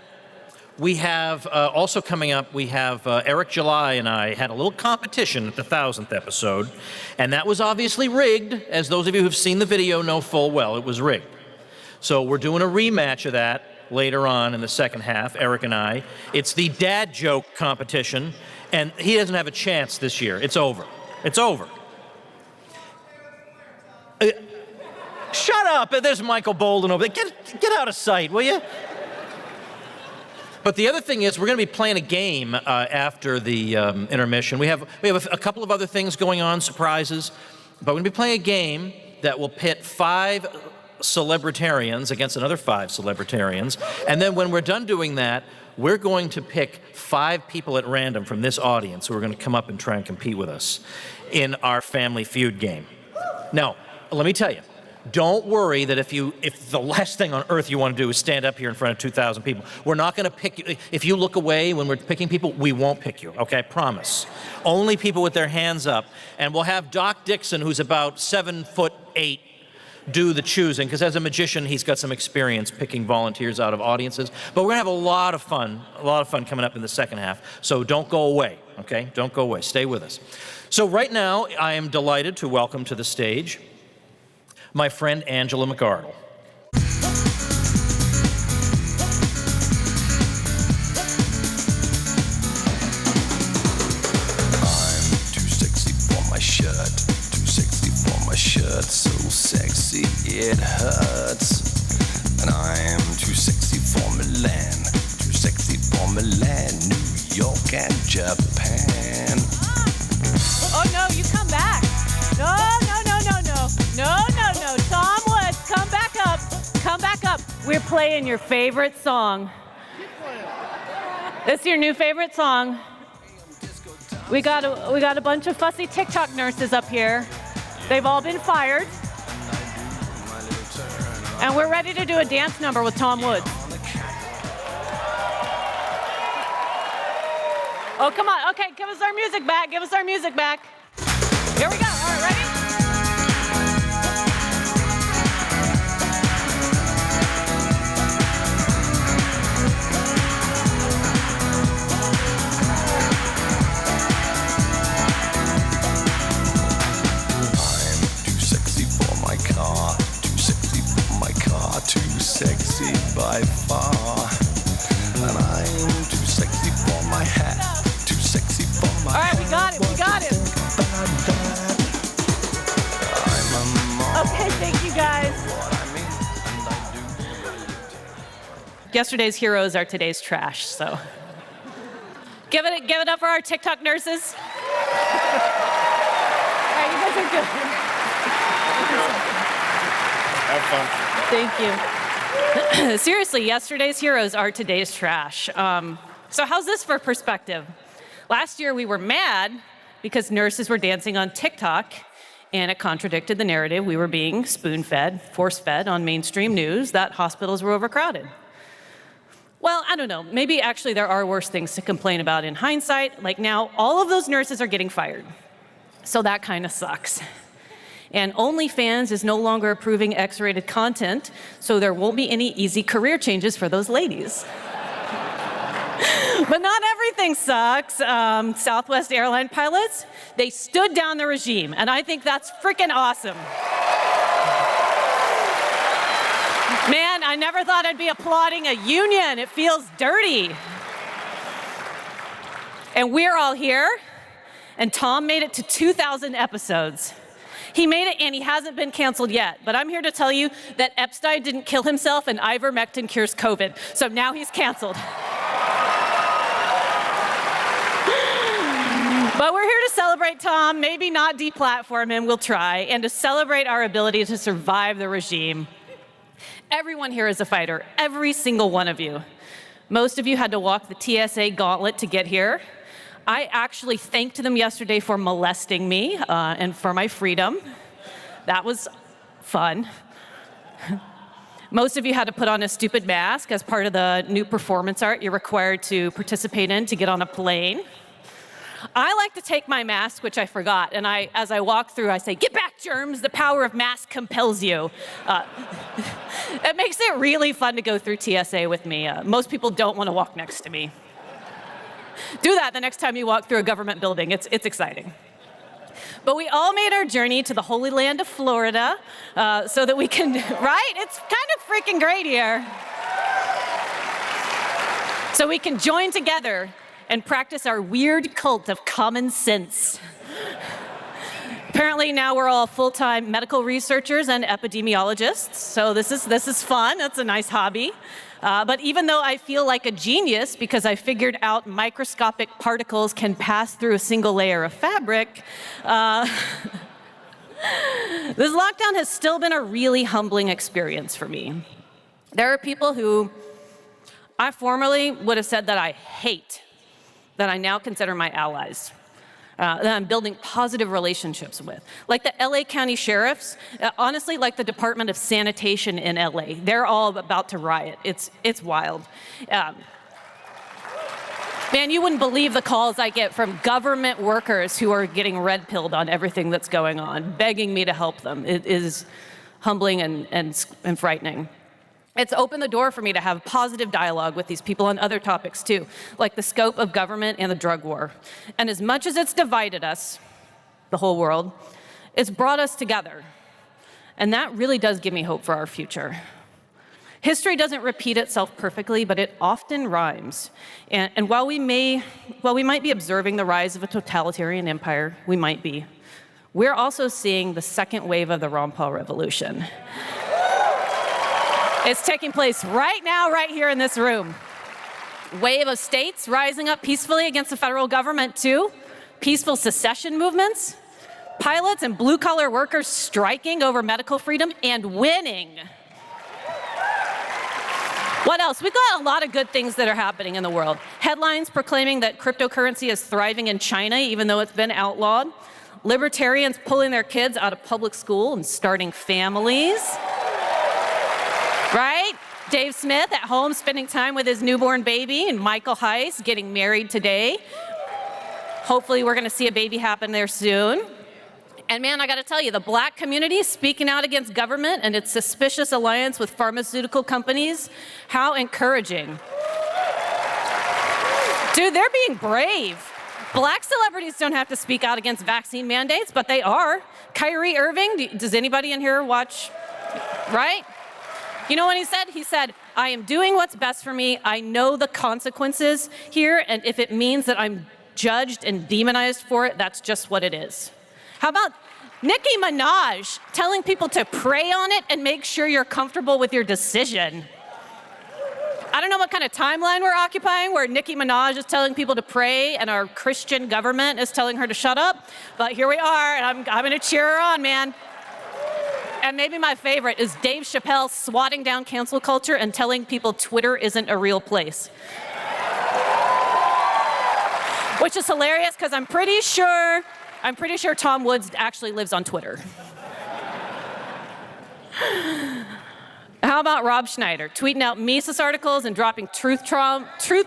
We have also coming up, we have Eric July and I had a little competition at the 1000th episode, and that was obviously rigged, as those of you who've seen the video know full well, it was rigged. So we're doing a rematch of that later on in the second half, Eric and I. It's the dad joke competition, and he doesn't have a chance this year. It's over. It's over. Shut up! There's Michael Bolden over there. Get out of sight, will you? But the other thing is, we're going to be playing a game after the intermission. We have a couple of other things going on, surprises. But we're going to be playing a game that will pit 5 celebritarians against another 5 celebritarians. And then when we're done doing that, we're going to pick 5 people at random from this audience who are going to come up and try and compete with us in our Family Feud game. Now, let me tell you. Don't worry that if the last thing on earth you want to do is stand up here in front of 2,000 people. We're not going to pick you. If you look away when we're picking people, we won't pick you, okay? I promise. Only people with their hands up. And we'll have Doc Dixon, who's about 7'8", do the choosing, because as a magician, he's got some experience picking volunteers out of audiences. But we're going to have a lot of fun coming up in the second half. So don't go away, okay? Don't go away. Stay with us. So right now, I am delighted to welcome to the stage my friend Angela McArdle. I'm too sexy for my shirt, too sexy for my shirt, so sexy it hurts. And I'm too sexy for Milan, too sexy for Milan, New York and Japan. Oh no, you come back. No. Tom Woods, come back up. Come back up. We're playing your favorite song. This is your new favorite song. We got a bunch of fussy TikTok nurses up here. They've all been fired. And we're ready to do a dance number with Tom Woods. Oh, come on. Okay, give us our music back. Give us our music back. Here we go. All right, ready? Too sexy by far, and I'm too sexy for my hat, too sexy for my. All right, we got it. Okay, thank you guys. Yesterday's heroes are today's trash, so give it up for our TikTok nurses. All right, you guys are good. Have fun. Thank you. Seriously, yesterday's heroes are today's trash. So how's this for perspective? Last year we were mad because nurses were dancing on TikTok, and it contradicted the narrative we were being spoon-fed, force-fed on mainstream news that hospitals were overcrowded. Well, I don't know. Maybe actually there are worse things to complain about in hindsight. Like now, all of those nurses are getting fired. So that kind of sucks. And OnlyFans is no longer approving X-rated content, so there won't be any easy career changes for those ladies. But not everything sucks. Southwest airline pilots, they stood down the regime, and I think that's freaking awesome. Man, I never thought I'd be applauding a union. It feels dirty. And we're all here, and Tom made it to 2,000 episodes. He made it, and he hasn't been canceled yet. But I'm here to tell you that Epstein didn't kill himself, and ivermectin cures COVID. So now he's canceled. But we're here to celebrate Tom, maybe not deplatform him, we'll try, and to celebrate our ability to survive the regime. Everyone here is a fighter, every single one of you. Most of you had to walk the TSA gauntlet to get here. I actually thanked them yesterday for molesting me and for my freedom. That was fun. Most of you had to put on a stupid mask as part of the new performance art you're required to participate in to get on a plane. I like to take my mask, which I forgot, and as I walk through, I say, "Get back, germs, the power of mask compels you." It makes it really fun to go through TSA with me. Most people don't want to walk next to me. Do that the next time you walk through a government building. It's exciting. But we all made our journey to the Holy Land of Florida so that we can, right? It's kind of freaking great here. So we can join together and practice our weird cult of common sense. Apparently now we're all full-time medical researchers and epidemiologists, so this is fun. That's a nice hobby. But even though I feel like a genius because I figured out microscopic particles can pass through a single layer of fabric, this lockdown has still been a really humbling experience for me. There are people who I formerly would have said that I hate, that I now consider my allies. That I'm building positive relationships with. Like the LA County Sheriffs, honestly, like the Department of Sanitation in LA. They're all about to riot. It's wild. Man, you wouldn't believe the calls I get from government workers who are getting red-pilled on everything that's going on, begging me to help them. It is humbling and frightening. It's opened the door for me to have positive dialogue with these people on other topics too, like the scope of government and the drug war. And as much as it's divided us, the whole world, it's brought us together. And that really does give me hope for our future. History doesn't repeat itself perfectly, but it often rhymes. And while we might be observing the rise of a totalitarian empire, we might be, we're also seeing the second wave of the Ron Paul revolution. It's taking place right now, right here in this room. Wave of states rising up peacefully against the federal government too. Peaceful secession movements. Pilots and blue-collar workers striking over medical freedom and winning. What else? We've got a lot of good things that are happening in the world. Headlines proclaiming that cryptocurrency is thriving in China, even though it's been outlawed. Libertarians pulling their kids out of public school and starting families. Right? Dave Smith at home spending time with his newborn baby, and Michael Heiss getting married today. Hopefully we're going to see a baby happen there soon. And man, I got to tell you, the black community speaking out against government and its suspicious alliance with pharmaceutical companies, how encouraging. Dude, they're being brave. Black celebrities don't have to speak out against vaccine mandates, but they are. Kyrie Irving, does anybody in here watch, right? You know what he said? He said, "I am doing what's best for me. I know the consequences here, and if it means that I'm judged and demonized for it, that's just what it is." How about Nicki Minaj telling people to pray on it and make sure you're comfortable with your decision? I don't know what kind of timeline we're occupying where Nicki Minaj is telling people to pray and our Christian government is telling her to shut up, but here we are, and I'm going to cheer her on, man. And maybe my favorite is Dave Chappelle swatting down cancel culture and telling people Twitter isn't a real place. Which is hilarious because I'm pretty sure Tom Woods actually lives on Twitter. How about Rob Schneider tweeting out Mises articles and dropping truth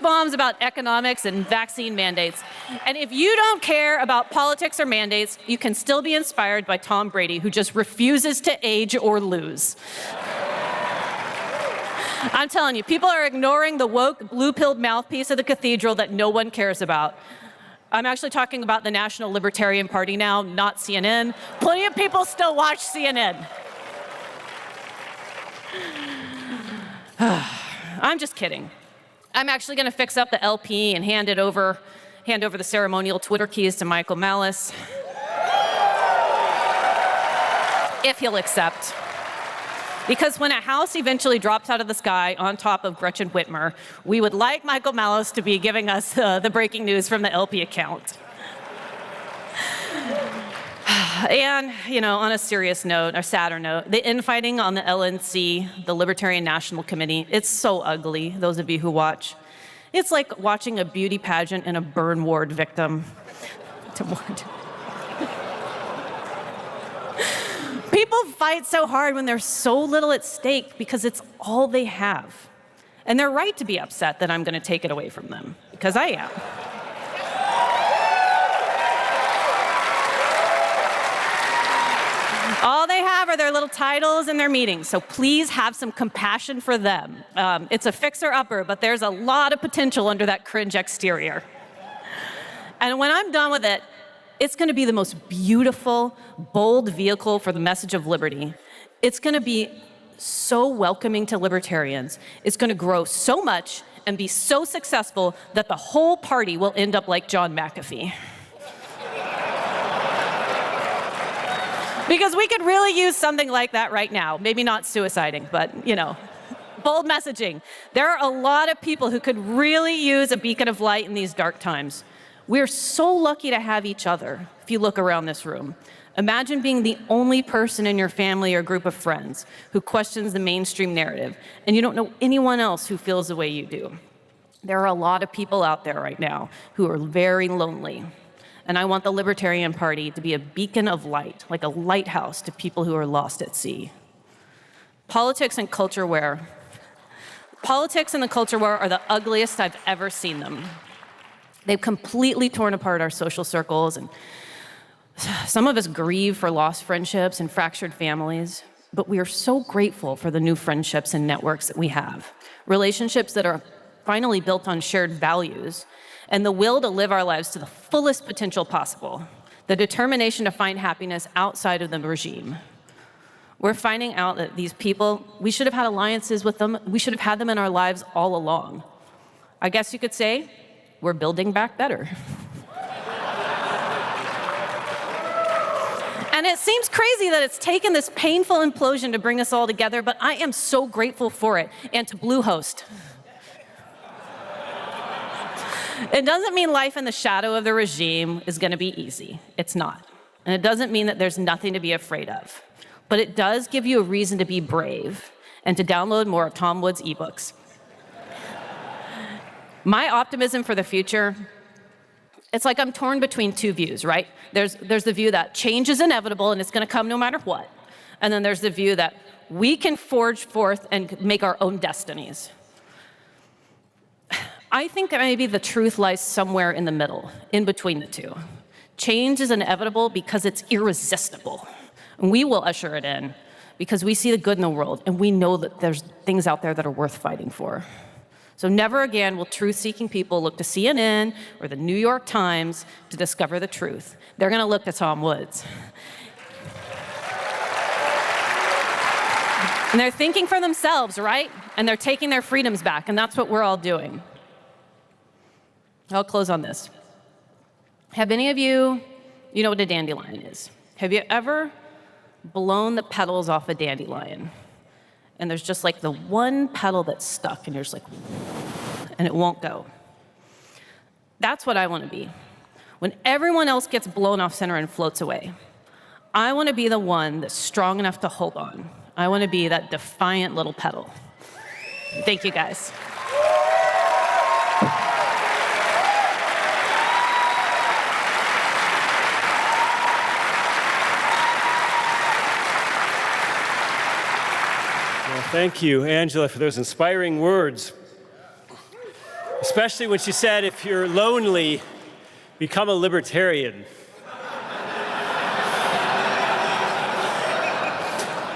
bombs about economics and vaccine mandates? And if you don't care about politics or mandates, you can still be inspired by Tom Brady, who just refuses to age or lose. I'm telling you, people are ignoring the woke, blue-pilled mouthpiece of the cathedral that no one cares about. I'm actually talking about the National Libertarian Party now, not CNN. Plenty of people still watch CNN. I'm just kidding. I'm actually going to fix up the LP and hand over the ceremonial Twitter keys to Michael Malice, if he'll accept. Because when a house eventually drops out of the sky on top of Gretchen Whitmer, we would like Michael Malice to be giving us the breaking news from the LP account. And, on a serious note, or sadder note, the infighting on the LNC, the Libertarian National Committee, it's so ugly, those of you who watch. It's like watching a beauty pageant and a burn ward victim. People fight so hard when there's so little at stake because it's all they have. And they're right to be upset that I'm going to take it away from them, because I am. All they have are their little titles and their meetings, so please have some compassion for them. It's a fixer-upper, but there's a lot of potential under that cringe exterior. And when I'm done with it, it's going to be the most beautiful, bold vehicle for the message of liberty. It's going to be so welcoming to libertarians. It's going to grow so much and be so successful that the whole party will end up like John McAfee. Because we could really use something like that right now. Maybe not suiciding, but, bold messaging. There are a lot of people who could really use a beacon of light in these dark times. We're so lucky to have each other, if you look around this room. Imagine being the only person in your family or group of friends who questions the mainstream narrative, and you don't know anyone else who feels the way you do. There are a lot of people out there right now who are very lonely. And I want the Libertarian Party to be a beacon of light, like a lighthouse to people who are lost at sea. Politics and the culture war are the ugliest I've ever seen them. They've completely torn apart our social circles, and some of us grieve for lost friendships and fractured families, but we are so grateful for the new friendships and networks that we have. Relationships that are finally built on shared values and the will to live our lives to the fullest potential possible, the determination to find happiness outside of the regime. We're finding out that these people, we should have had alliances with them, we should have had them in our lives all along. I guess you could say, we're building back better. And it seems crazy that it's taken this painful implosion to bring us all together, but I am so grateful for it, and to Bluehost. It doesn't mean life in the shadow of the regime is going to be easy. It's not. And it doesn't mean that there's nothing to be afraid of. But it does give you a reason to be brave and to download more of Tom Woods' ebooks. My optimism for the future, it's like I'm torn between two views, right? There's the view that change is inevitable and it's going to come no matter what. And then there's the view that we can forge forth and make our own destinies. I think maybe the truth lies somewhere in the middle, in between the two. Change is inevitable because it's irresistible. And we will usher it in because we see the good in the world and we know that there's things out there that are worth fighting for. So never again will truth-seeking people look to CNN or the New York Times to discover the truth. They're going to look to Tom Woods. And they're thinking for themselves, right? And they're taking their freedoms back, and that's what we're all doing. I'll close on this. Have any of you know what a dandelion is? Have you ever blown the petals off a dandelion? And there's just like the one petal that's stuck, and you're just like, and it won't go. That's what I want to be. When everyone else gets blown off center and floats away, I want to be the one that's strong enough to hold on. I want to be that defiant little petal. Thank you, guys. Thank you, Angela, for those inspiring words. Especially when she said, if you're lonely, become a libertarian.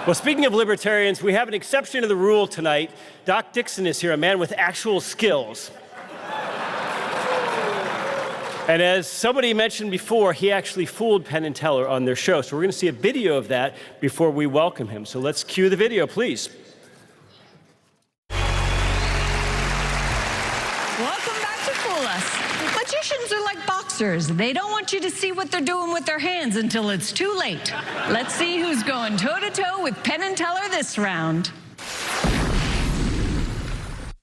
Well, speaking of libertarians, we have an exception to the rule tonight. Doc Dixon is here, a man with actual skills. And as somebody mentioned before, he actually fooled Penn and Teller on their show. So we're going to see a video of that before we welcome him. So let's cue the video, please. Welcome back to Fool Us. Magicians are like boxers. They don't want you to see what they're doing with their hands until it's too late. Let's see who's going toe-to-toe with Penn and Teller this round.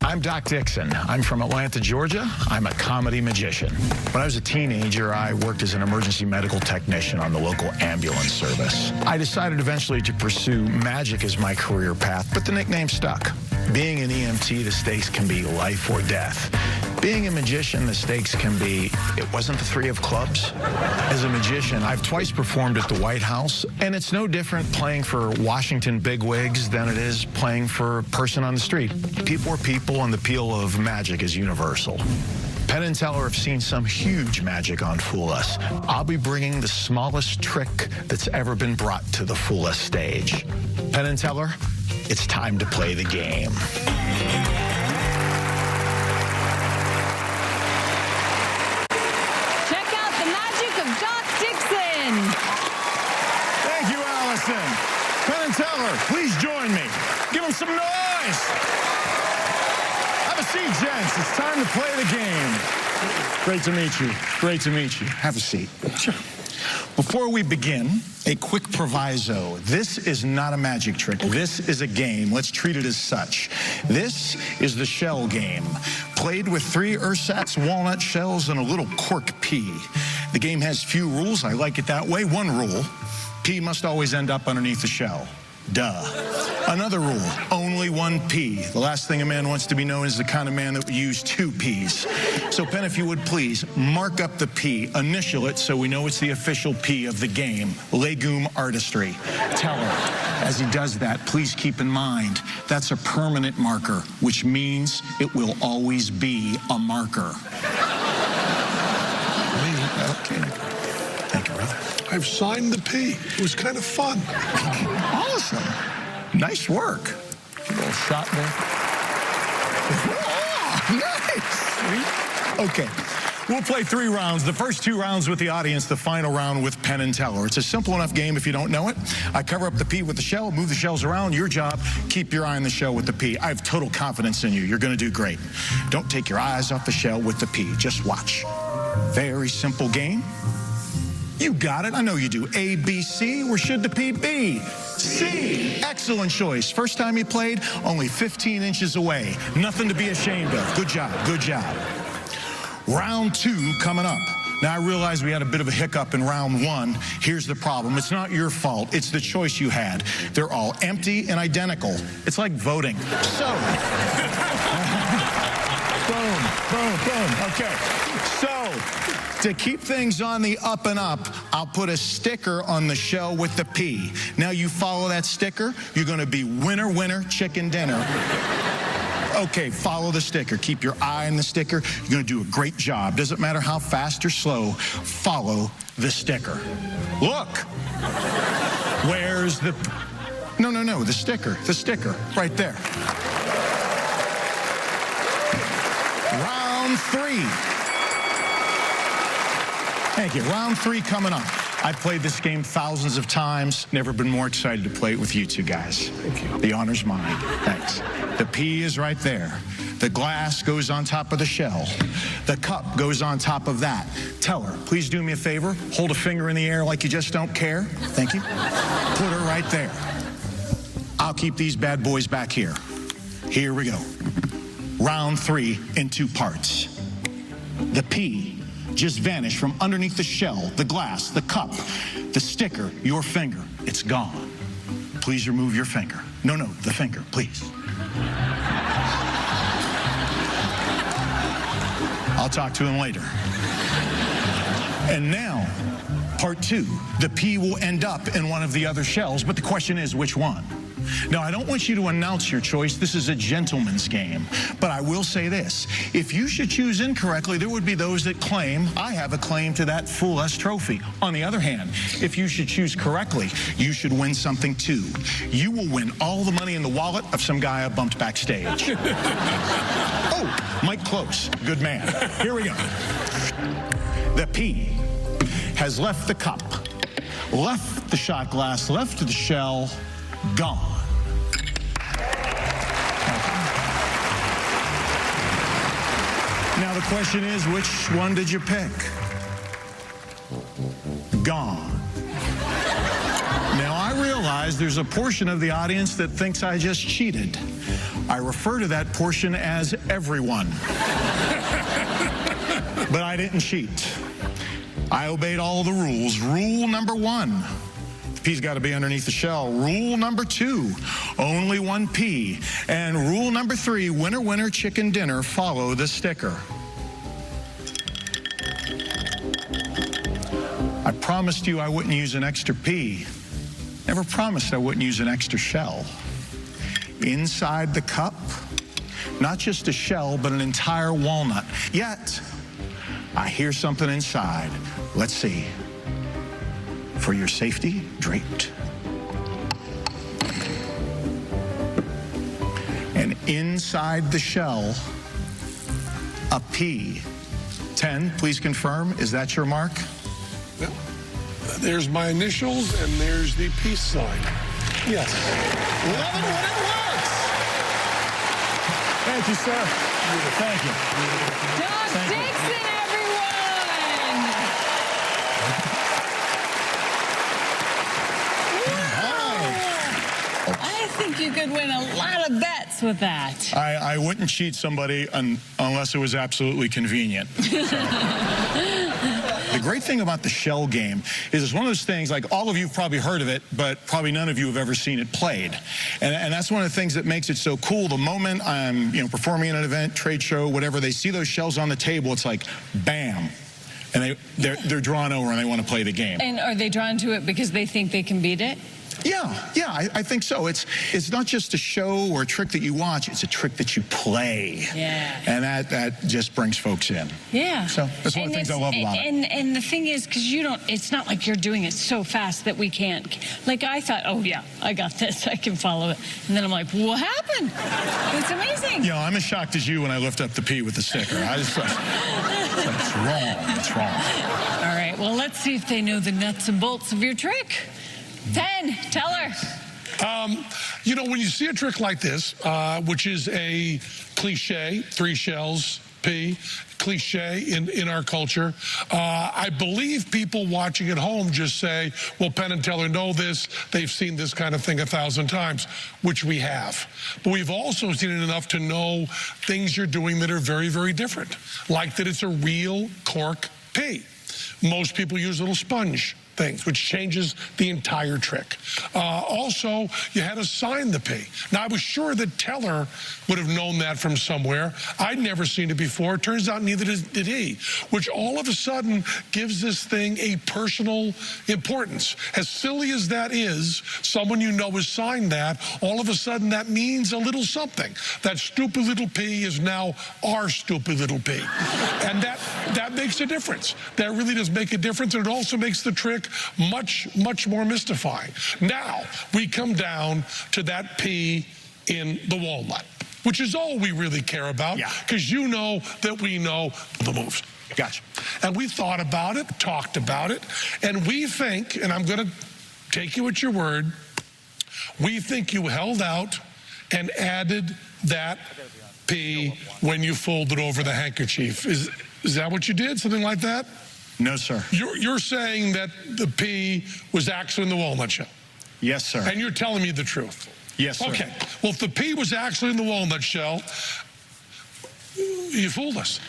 I'm Doc Dixon. I'm from Atlanta, Georgia. I'm a comedy magician. When I was a teenager, I worked as an emergency medical technician on the local ambulance service. I decided eventually to pursue magic as my career path, but the nickname stuck. Being an EMT, the stakes can be life or death. Being a magician, the stakes can be, it wasn't the three of clubs. As a magician, I've twice performed at the White House, and it's no different playing for Washington bigwigs than it is playing for a person on the street. People are people, and the appeal of magic is universal. Penn and Teller have seen some huge magic on Fool Us. I'll be bringing the smallest trick that's ever been brought to the Fool Us stage. Penn and Teller, it's time to play the game. Check out the magic of Doc Dixon. Thank you, Allison. Penn and Teller, please join me. Give them some noise. Have a seat, gents. It's time to play the game. Great to meet you. Great to meet you. Have a seat. Sure. Before we begin, a quick proviso. This is not a magic trick. This is a game. Let's treat it as such. This is the shell game, played with 3 ersatz walnut shells and a little cork pea. The game has few rules. I like it that way. One rule, pea must always end up underneath the shell. Duh. Another rule, only 1 pea. The last thing a man wants to be known as the kind of man that would use 2 peas. So, Penn, if you would please, mark up the P, initial it so we know it's the official P of the game, legume artistry. Teller, as he does that, please keep in mind, that's a permanent marker, which means it will always be a marker. Okay. Thank you, brother. I've signed the P. It was kind of fun. Awesome. Nice work. A little shot there. Oh, nice. Okay. We'll play 3 rounds. The first 2 rounds with the audience, the final round with Penn and Teller. It's a simple enough game if you don't know it. I cover up the P with the shell, move the shells around. Your job, keep your eye on the shell with the P. I have total confidence in you. You're going to do great. Don't take your eyes off the shell with the P. Just watch. Very simple game. You got it. I know you do. A, B, C. Where should the P be? C. Excellent choice. First time you played, only 15 inches away. Nothing to be ashamed of. Good job. Good job. Round 2 coming up. Now, I realize we had a bit of a hiccup in round 1. Here's the problem. It's not your fault. It's the choice you had. They're all empty and identical. It's like voting. So, boom, boom, boom. Okay. So, to keep things on the up and up, I'll put a sticker on the shell with the P. Now you follow that sticker, you're going to be winner, winner, chicken dinner. Okay, follow the sticker. Keep your eye on the sticker. You're going to do a great job. Doesn't matter how fast or slow, follow the sticker. Look. Where's the... No, the sticker. The sticker. Right there. Round 3. Thank you. Round 3 coming up. I've played this game thousands of times. Never been more excited to play it with you 2 guys. Thank you. The honor's mine. Thanks. The P is right there. The glass goes on top of the shell. The cup goes on top of that. Teller, please do me a favor. Hold a finger in the air like you just don't care. Thank you. Put her right there. I'll keep these bad boys back here. Here we go. Round 3 in 2 parts. The P just vanished from underneath the shell, the glass, the cup, the sticker, your finger. It's gone. Please remove your finger. No, the finger, please. I'll talk to him later. And now, part 2. The P will end up in one of the other shells, but the question is, which one? Now, I don't want you to announce your choice. This is a gentleman's game. But I will say this. If you should choose incorrectly, there would be those that claim, I have a claim to that Fool Us trophy. On the other hand, if you should choose correctly, you should win something too. You will win all the money in the wallet of some guy I bumped backstage. Oh, Mike Close. Good man. Here we go. The P has left the cup, left the shot glass, left the shell, gone. Now the question is, which one did you pick? Gone. Now I realize there's a portion of the audience that thinks I just cheated. I refer to that portion as everyone. But I didn't cheat. I obeyed all the rules. Rule number 1. P's got to be underneath the shell. Rule number 2, only 1 P. And rule number 3, winner, winner, chicken dinner, follow the sticker. promised you I wouldn't use an extra pea. Never promised I wouldn't use an extra shell. Inside the cup, not just a shell, but an entire walnut. Yet, I hear something inside. Let's see. For your safety, draped. And inside the shell, a pea. 10, please confirm, is that your mark? Well, there's my initials, and there's the peace sign. Yes. Love it when it works. Thank you, sir. Thank you. Doc Dixon, everyone! I think you could win a lot of bets with that. I wouldn't cheat somebody unless it was absolutely convenient. The great thing about the shell game is it's one of those things, like all of you have probably heard of it, but probably none of you have ever seen it played. And that's one of the things that makes it so cool. The moment I'm performing at an event, trade show, whatever, they see those shells on the table, it's like, bam. And they're drawn over and they want to play the game. And are they drawn to it because they think they can beat it? Yeah, I think so. It's not just a show or a trick that you watch, it's a trick that you play. Yeah. And that just brings folks in. Yeah. So that's one of the things I love about it. And the thing is, because it's not like you're doing it so fast that we can't. Like I thought, oh yeah, I got this, I can follow it. And then I'm like, what happened? It's amazing. I'm as shocked as you when I lift up the pea with the sticker. It's wrong. It's wrong. All right, well, let's see if they know the nuts and bolts of your trick. 10, tell her. When you see a trick like this, which is a cliche, 3 shells, pea, cliche in our culture, I believe people watching at home just say, well, Penn and Teller know this. They've seen this kind of thing 1,000 times, which we have. But we've also seen it enough to know things you're doing that are very, very different, like that it's a real cork pea. Most people use little sponge things, which changes the entire trick. Also, you had to sign the pea. Now, I was sure that Teller would have known that from somewhere. I'd never seen it before. Turns out neither did he, which all of a sudden gives this thing a personal importance. As silly as that is, someone you know has signed that, all of a sudden that means a little something. That stupid little pea is now our stupid little pea. And that makes a difference. That really does make a difference, and it also makes the trick much, much more mystifying. Now, we come down to that pea in the walnut, which is all we really care about, because you know that we know the moves. Gotcha. And we thought about it, talked about it, and we think, and I'm going to take you at your word, we think you held out and added that pea when you folded over the handkerchief. Is that what you did? Something like that? No, sir. You're saying that the pea was actually in the walnut shell? Yes, sir. And you're telling me the truth? Yes, sir. Okay. Well, if the pea was actually in the walnut shell, you fooled us.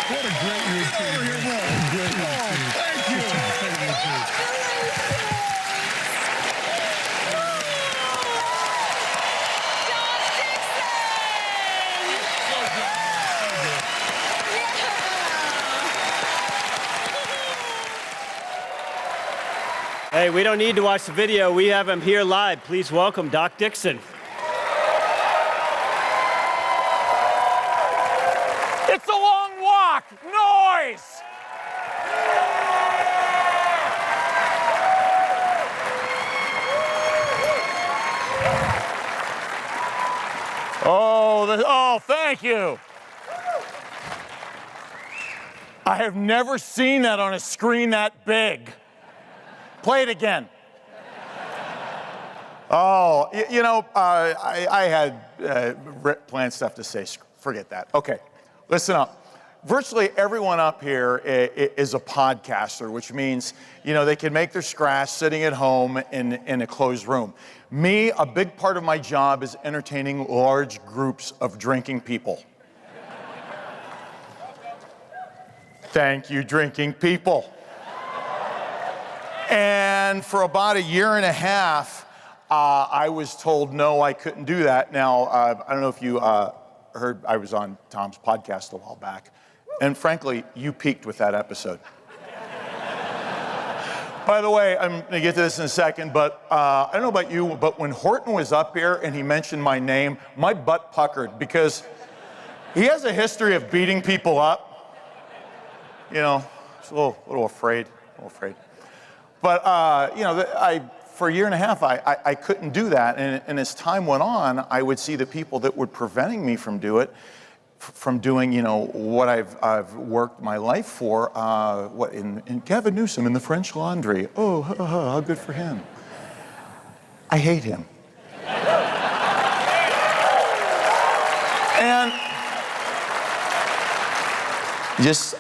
What a great routine. Great routine. Thank you. Hey, we don't need to watch the video. We have him here live. Please welcome Doc Dixon. It's a long walk. Noise! Oh, thank you. I have never seen that on a screen that big. Play it again. Oh, I had planned stuff to say. Forget that. Okay, listen up. Virtually everyone up here is a podcaster, which means, they can make their scratch sitting at home in a closed room. Me, a big part of my job is entertaining large groups of drinking people. Thank you, drinking people. And for about a year and a half, I was told no, I couldn't do that. Now, I don't know if you heard, I was on Tom's podcast a while back, and frankly, you peaked with that episode. By the way, I'm going to get to this in a second, but I don't know about you, but when Horton was up here and he mentioned my name, my butt puckered because he has a history of beating people up. You know, I was a little afraid, But, you know, for a year and a half, I couldn't do that. And as time went on, I would see the people that were preventing me from doing, you know, what I've worked my life for, in Gavin Newsom in the French Laundry. Oh, how good for him. I hate him. And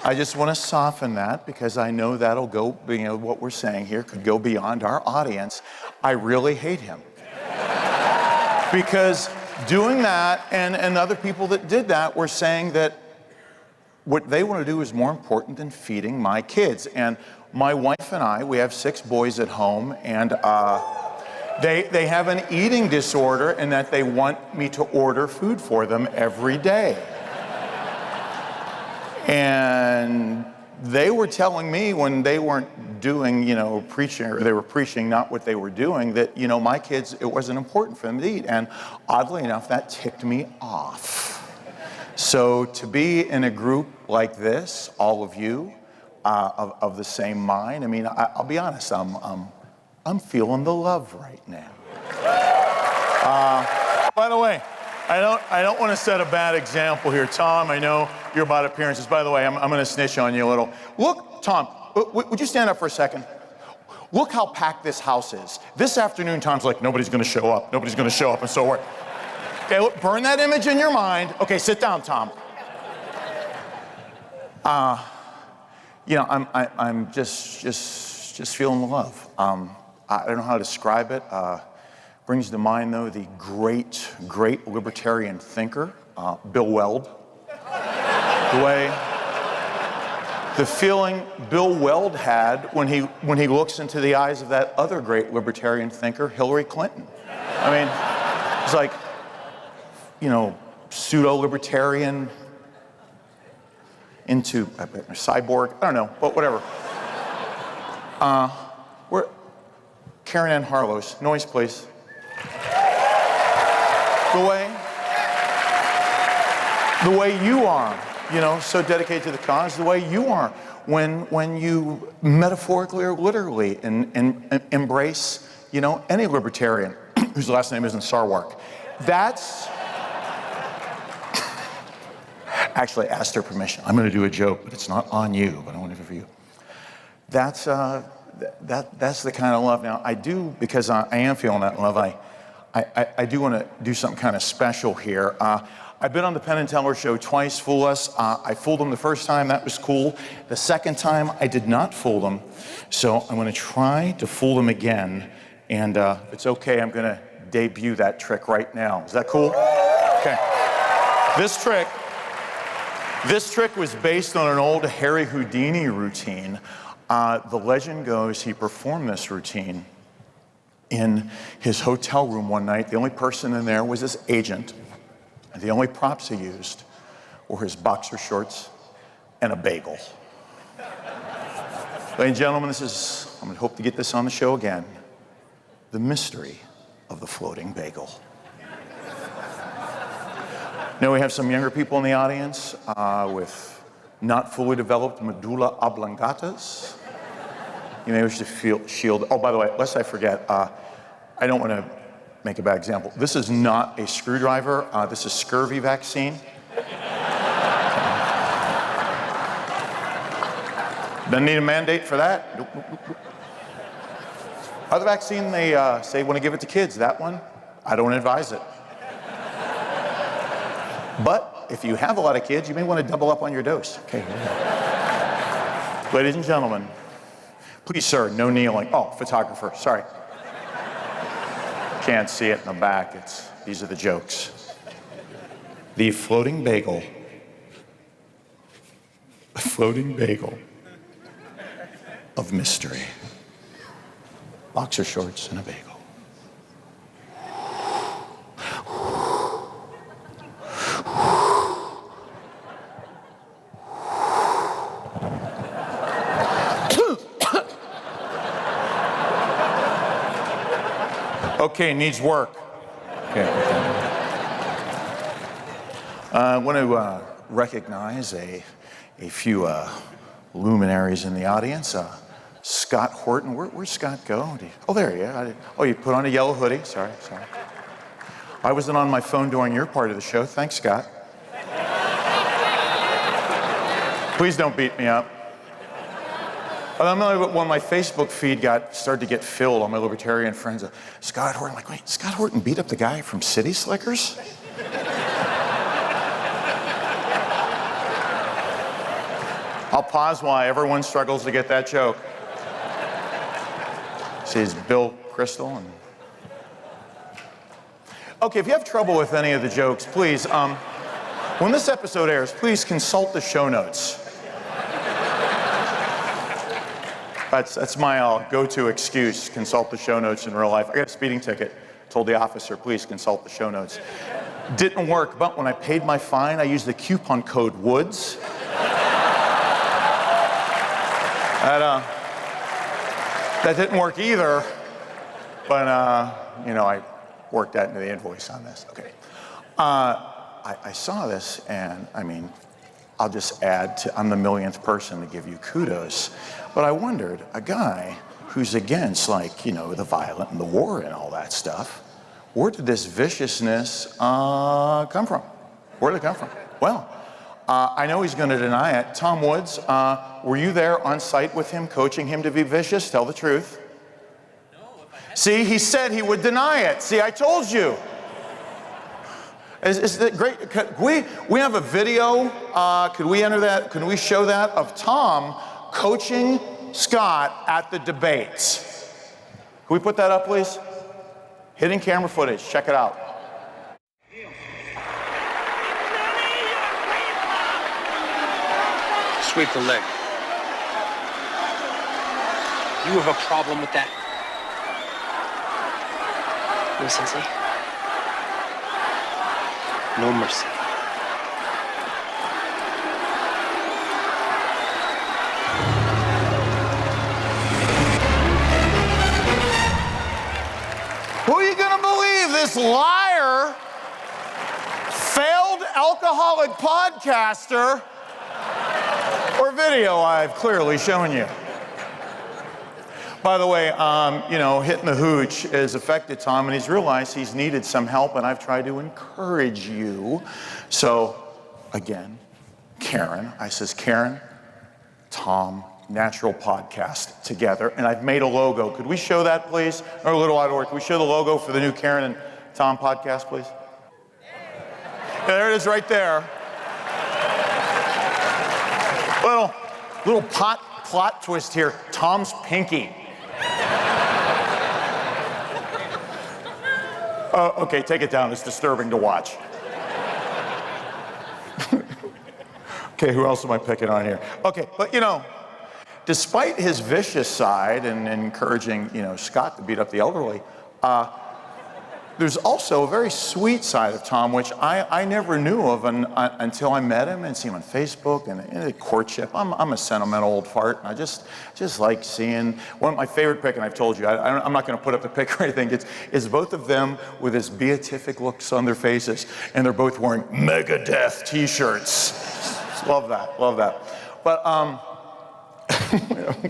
I just want to soften that because I know that'll go, you know, what we're saying here could go beyond our audience. I really hate him. Because doing that, and other people that did that were saying that what they want to do is more important than feeding my kids. And my wife and I, we have 6 boys at home, and they have an eating disorder and that they want me to order food for them every day. And they were telling me when they weren't doing, you know, preaching, or they were preaching not what they were doing, that, you know, my kids, it wasn't important for them to eat. And oddly enough, that ticked me off. So to be in a group like this, all of you, of the same mind, I mean, I'll be honest, I'm feeling the love right now. By the way, I don't want to set a bad example here. Tom, I know you're about appearances. By the way, I'm going to snitch on you a little. Look, Tom, would you stand up for a second? Look how packed this house is. This afternoon, Tom's like, nobody's going to show up. Nobody's going to show up, and so we're... Okay, look, burn that image in your mind. Okay, sit down, Tom. You know, I'm just feeling the love. I don't know how to describe it. Brings to mind, though, the great libertarian thinker, Bill Weld. The feeling Bill Weld had when he looks into the eyes of that other great libertarian thinker, Hillary Clinton. I mean, it's like, you know, pseudo-libertarian into a cyborg. I don't know, but whatever. We're Karen Ann Harlow's. Noise, please. The way you are, you know, so dedicated to the cause, the way you are when you metaphorically or literally embrace, you know, any libertarian whose last name isn't Sarwark. That's... Actually, I asked her permission. I'm going to do a joke, but it's not on you, but I want it for you. That's the kind of love. Now, I do, because I am feeling that love, I do want to do something kind of special here. I've been on the Penn and Teller show twice, Fool Us. I fooled them the first time, that was cool. The second time, I did not fool them. So I'm going to try to fool them again. And if it's okay, I'm going to debut that trick right now. Is that cool? Okay. This trick was based on an old Harry Houdini routine. The legend goes he performed this routine in his hotel room one night. The only person in there was his agent. And the only props he used were his boxer shorts and a bagel. Ladies and gentlemen, I'm going to hope to get this on the show again. The mystery of the floating bagel. Now we have some younger people in the audience with not fully developed medulla oblongatas. You may wish to shield. Oh, by the way, lest I forget, I don't want to make a bad example. This is not a screwdriver. This is scurvy vaccine. Doesn't need a mandate for that. Nope. Other vaccine, they say want to give it to kids. That one, I don't advise it. But if you have a lot of kids, you may want to double up on your dose. Okay. Ladies and gentlemen, please, sir, no kneeling. Oh, photographer, sorry. Can't see it in the back. These are the jokes. The floating bagel. A floating bagel of mystery. Boxer shorts and a bagel. Okay, needs work. Okay. I want to recognize a few luminaries in the audience. Scott Horton, where'd Scott go? Oh, there you are. Oh, you put on a yellow hoodie. Sorry. I wasn't on my phone during your part of the show. Thanks, Scott. Please don't beat me up. When my Facebook feed started to get filled on my libertarian friends, Scott Horton, I'm like, wait, Scott Horton beat up the guy from City Slickers? I'll pause while everyone struggles to get that joke. See, it's Bill Crystal. Okay, if you have trouble with any of the jokes, please, when this episode airs, please consult the show notes. That's my go-to excuse, consult the show notes in real life. I got a speeding ticket, told the officer, please consult the show notes. Didn't work, but when I paid my fine, I used the coupon code WOODS. That didn't work either, but I worked that into the invoice on this. Okay. I saw this, and I mean, I'll just add to, I'm the millionth person to give you kudos, but I wondered, a guy who's against, the violent and the war and all that stuff, where did this viciousness come from? Where did it come from? Well, I know he's going to deny it. Tom Woods, were you there on site with him, coaching him to be vicious? Tell the truth. No. See, he said he would deny it. See, I told you. Is that great? We have a video. Could we enter that? Can we show that of Tom coaching Scott at the debates? Can we put that up, please? Hidden camera footage. Check it out. Sweep the leg. You have a problem with that? No, Sensei. No mercy. Who are you going to believe? This liar, failed alcoholic podcaster, or video I've clearly shown you. By the way, hitting the hooch has affected Tom, and he's realized he's needed some help, and I've tried to encourage you. So, again, Karen, Tom, Natural Podcast together, and I've made a logo. Could we show that, please? Or a little out of order. Could we show the logo for the new Karen and Tom podcast, please? Yeah, there it is right there. Little plot twist here. Tom's pinky. Okay, take it down. It's disturbing to watch. Okay, who else am I picking on here? Okay, but despite his vicious side and encouraging, Scott to beat up the elderly, there's also a very sweet side of Tom, which I never knew of until I met him and see him on Facebook and in the courtship. I'm a sentimental old fart, and I just like seeing one of my favorite pic, and I've told you, I'm not going to put up the pic or anything. It's both of them with this beatific looks on their faces, and they're both wearing Megadeth T-shirts. Love that. But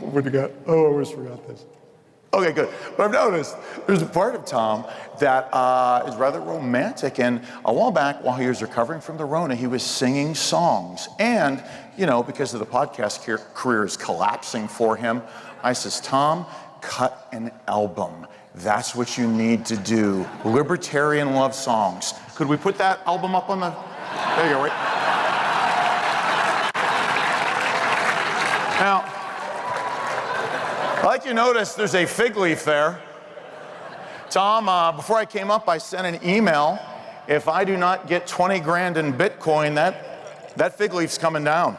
what do you got? Oh, I always forgot this. Okay, good. But I've noticed there's a part of Tom that is rather romantic. And a while back, while he was recovering from the Rona, he was singing songs. And, because of the podcast career is collapsing for him, I says, Tom, cut an album. That's what you need to do. Libertarian love songs. Could we put that album up on the... There you go, right? Now, like you notice, there's a fig leaf there. Tom, before I came up, I sent an email. If I do not get 20 grand in Bitcoin, that fig leaf's coming down.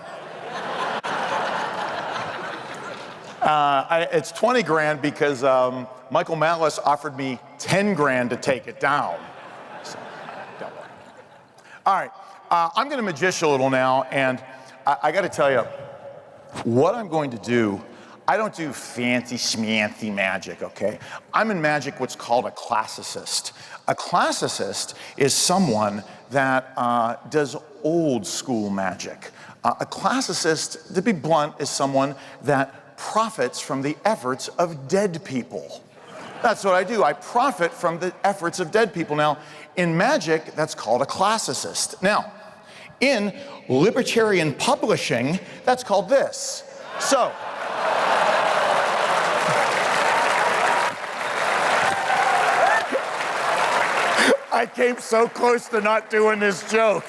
It's 20 grand because Michael Malice offered me 10 grand to take it down. So, all right, I'm going to magician a little now, and I got to tell you, what I'm going to do, I don't do fancy schmancy magic, okay? I'm in magic what's called a classicist. A classicist is someone that does old school magic. A classicist, to be blunt, is someone that profits from the efforts of dead people. That's what I do. I profit from the efforts of dead people. Now, in magic, that's called a classicist. Now, in libertarian publishing, that's called this. So, I came so close to not doing this joke.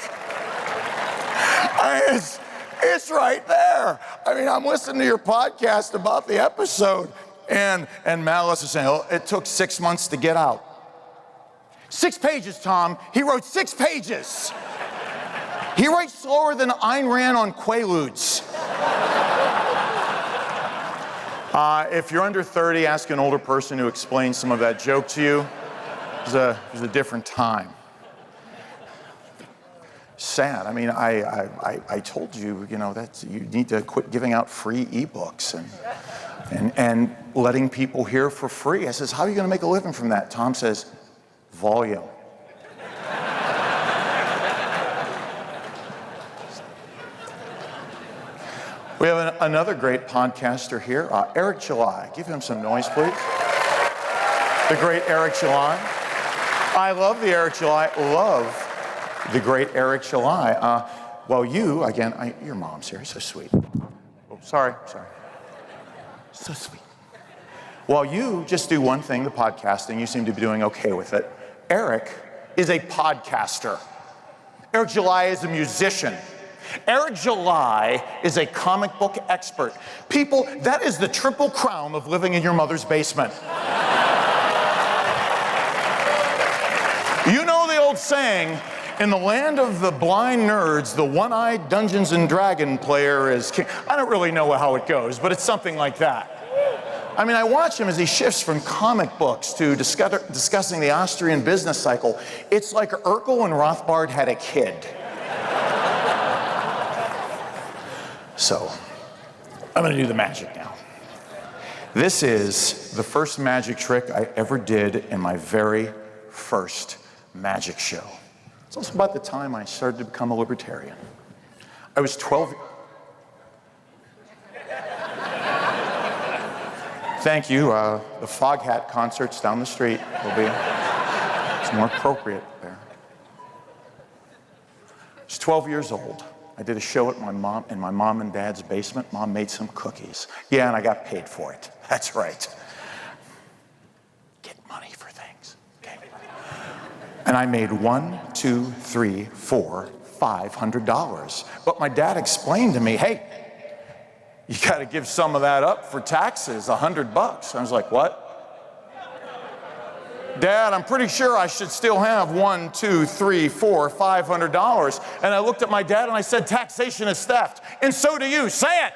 It's right there. I mean, I'm listening to your podcast about the episode, and Malice is saying, oh, it took 6 months to get out. 6 pages, Tom. He wrote 6 pages. He writes slower than Ayn Rand on Quaaludes. If you're under 30, ask an older person to explain some of that joke to you. It was a different time. Sad. I mean, I told you, you know, that you need to quit giving out free ebooks and letting people hear for free. I says, how are you going to make a living from that? Tom says, volume. We have another great podcaster here, Eric July. Give him some noise, please. The great Eric July. I love the Eric July. Love the great Eric July. Well, you, again, your mom's here. So sweet. Oh, sorry. So sweet. Well, you just do one thing, the podcasting. You seem to be doing okay with it. Eric is a podcaster. Eric July is a musician. Eric July is a comic book expert. People, that is the triple crown of living in your mother's basement. You know the old saying, in the land of the blind nerds, the one-eyed Dungeons and Dragon player is king. I don't really know how it goes, but it's something like that. I mean, I watch him as he shifts from comic books to discussing the Austrian business cycle. It's like Urkel and Rothbard had a kid. So, I'm going to do the magic now. This is the first magic trick I ever did in my very first magic show. It's also about the time I started to become a libertarian. I was 12. Thank you. The Foghat concerts down the street will be. It's more appropriate there. I was 12 years old. I did a show at in my mom and dad's basement. Mom made some cookies. Yeah, and I got paid for it. That's right. Get money for things. Okay. And I made $1, $2, $3, $4, $500. But my dad explained to me, hey, you got to give some of that up for taxes, $100. I was like, what? Dad, I'm pretty sure I should still have $1, $2, $3, $4, $500. And I looked at my dad and I said, taxation is theft. And so do you. Say it.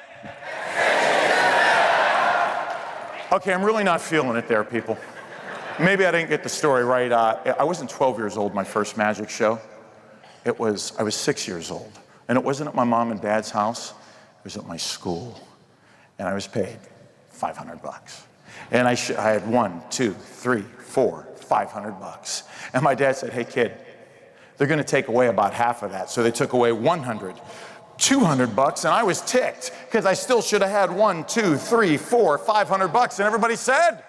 Okay, I'm really not feeling it there, people. Maybe I didn't get the story right. I wasn't 12 years old, my first magic show. I was 6 years old. And it wasn't at my mom and dad's house. It was at my school. And I was paid $500. And I had $1, $2, $3, $4, $500. And my dad said, hey kid, they're gonna take away about half of that. So they took away $100, $200, and I was ticked because I still should have had $1, $2, $3, $4, $500. And everybody said,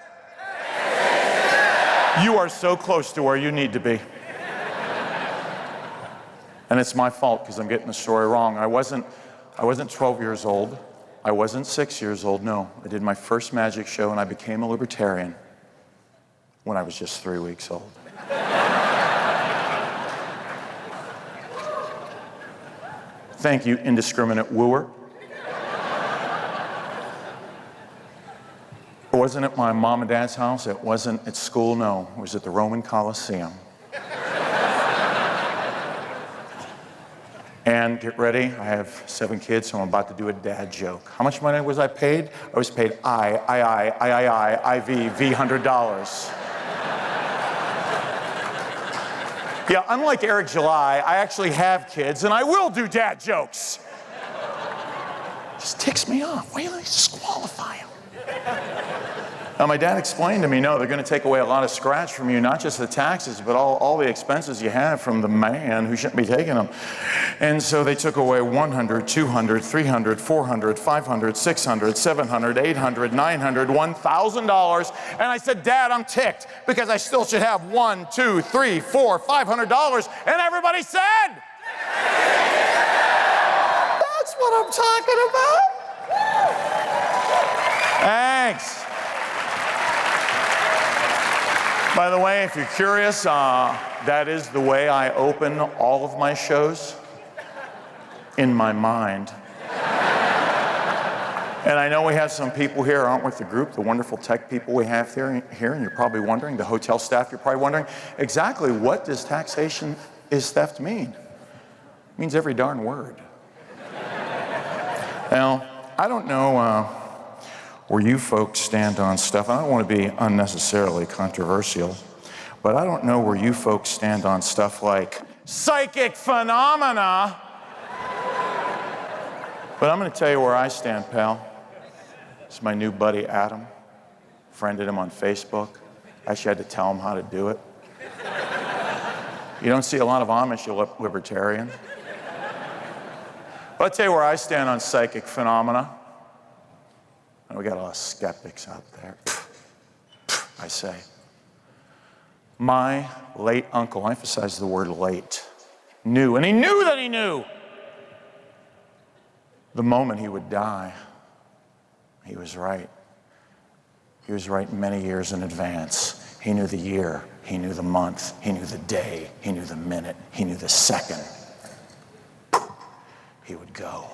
you are so close to where you need to be. And it's my fault because I'm getting the story wrong. I wasn't 12 years old. I wasn't 6 years old, no. I did my first magic show and I became a libertarian when I was just 3 weeks old. Thank you, indiscriminate wooer. It wasn't at my mom and dad's house. It wasn't at school, no. It was at the Roman Colosseum. And get ready, I have 7 kids, so I'm about to do a dad joke. How much money was I paid? I was paid IV, $100. Yeah, unlike Eric July, I actually have kids, and I will do dad jokes. Just ticks me off. Why do they disqualify him? Now, my dad explained to me, no, they're going to take away a lot of scratch from you, not just the taxes, but all the expenses you have from the man who shouldn't be taking them. And so they took away $100, $200, $300, $400, $500, $600, $700, $800, $900, $1,000. And I said, Dad, I'm ticked because I still should have $1, $2, $3, $4, $500. And everybody said, that's what I'm talking about. Thanks. By the way, if you're curious, that is the way I open all of my shows, in my mind. And I know we have some people here, aren't with the group, the wonderful tech people we have here, and you're probably wondering, the hotel staff, you're probably wondering, exactly what does taxation is theft mean? It means every darn word. Now, I don't know where you folks stand on stuff. I don't want to be unnecessarily controversial, but I don't know where you folks stand on stuff like psychic phenomena. But I'm going to tell you where I stand, pal. It's my new buddy, Adam. Friended him on Facebook. Actually had to tell him how to do it. You don't see a lot of Amish libertarians. But I'll tell you where I stand on psychic phenomena. And we got a lot of skeptics out there. I say. My late uncle, I emphasize the word late, knew, and he knew that he knew, the moment he would die. He was right. He was right many years in advance. He knew the year, he knew the month, he knew the day, he knew the minute, he knew the second. He would go.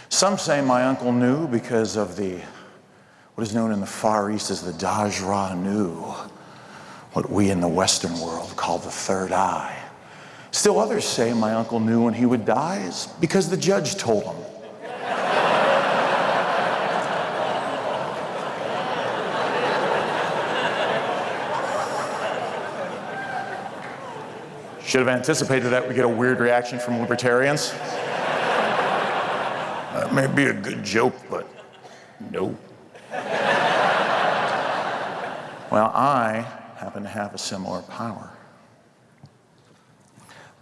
Some say my uncle knew because of what is known in the Far East as the Dajra Nu, what we in the Western world call the third eye. Still others say my uncle knew when he would die is because the judge told him. Should have anticipated that we get a weird reaction from libertarians. That may be a good joke, but no. Well, I happen to have a similar power.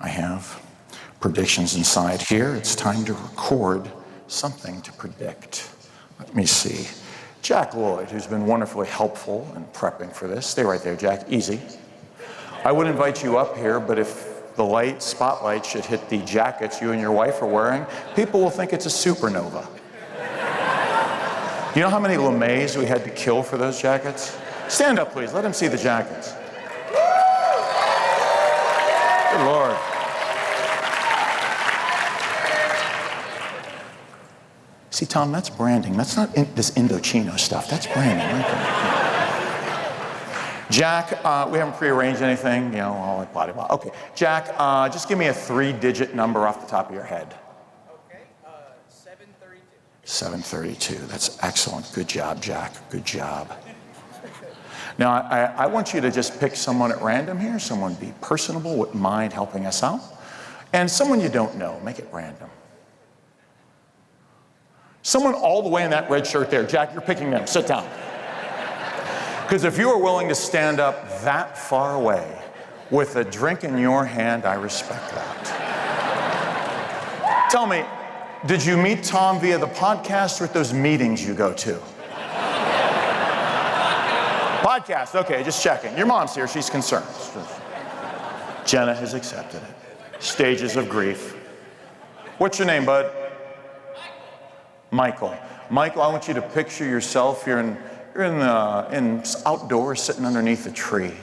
I have predictions inside here. It's time to record something to predict. Let me see. Jack Lloyd, who's been wonderfully helpful in prepping for this. Stay right there, Jack. Easy. I would invite you up here, but if the spotlight should hit the jackets you and your wife are wearing, people will think it's a supernova. You know how many LeMays we had to kill for those jackets? Stand up, please. Let them see the jackets. Good Lord. See, Tom, that's branding. That's not this Indochino stuff. That's branding. Jack, we haven't prearranged anything, you know, all like blah, blah, blah. Okay, Jack, just give me a 3-digit number off the top of your head. Okay, 732. 732, that's excellent. Good job, Jack, good job. Now, I want you to just pick someone at random here, someone be personable, wouldn't mind helping us out, and someone you don't know, make it random. Someone all the way in that red shirt there. Jack, you're picking them, sit down. Because if you are willing to stand up that far away with a drink in your hand, I respect that. Tell me, did you meet Tom via the podcast or at those meetings you go to? Podcast, okay, just checking. Your mom's here, she's concerned. Jenna has accepted it. Stages of grief. What's your name, bud? Michael. Michael, I want you to picture yourself, you're in outdoors sitting underneath a tree.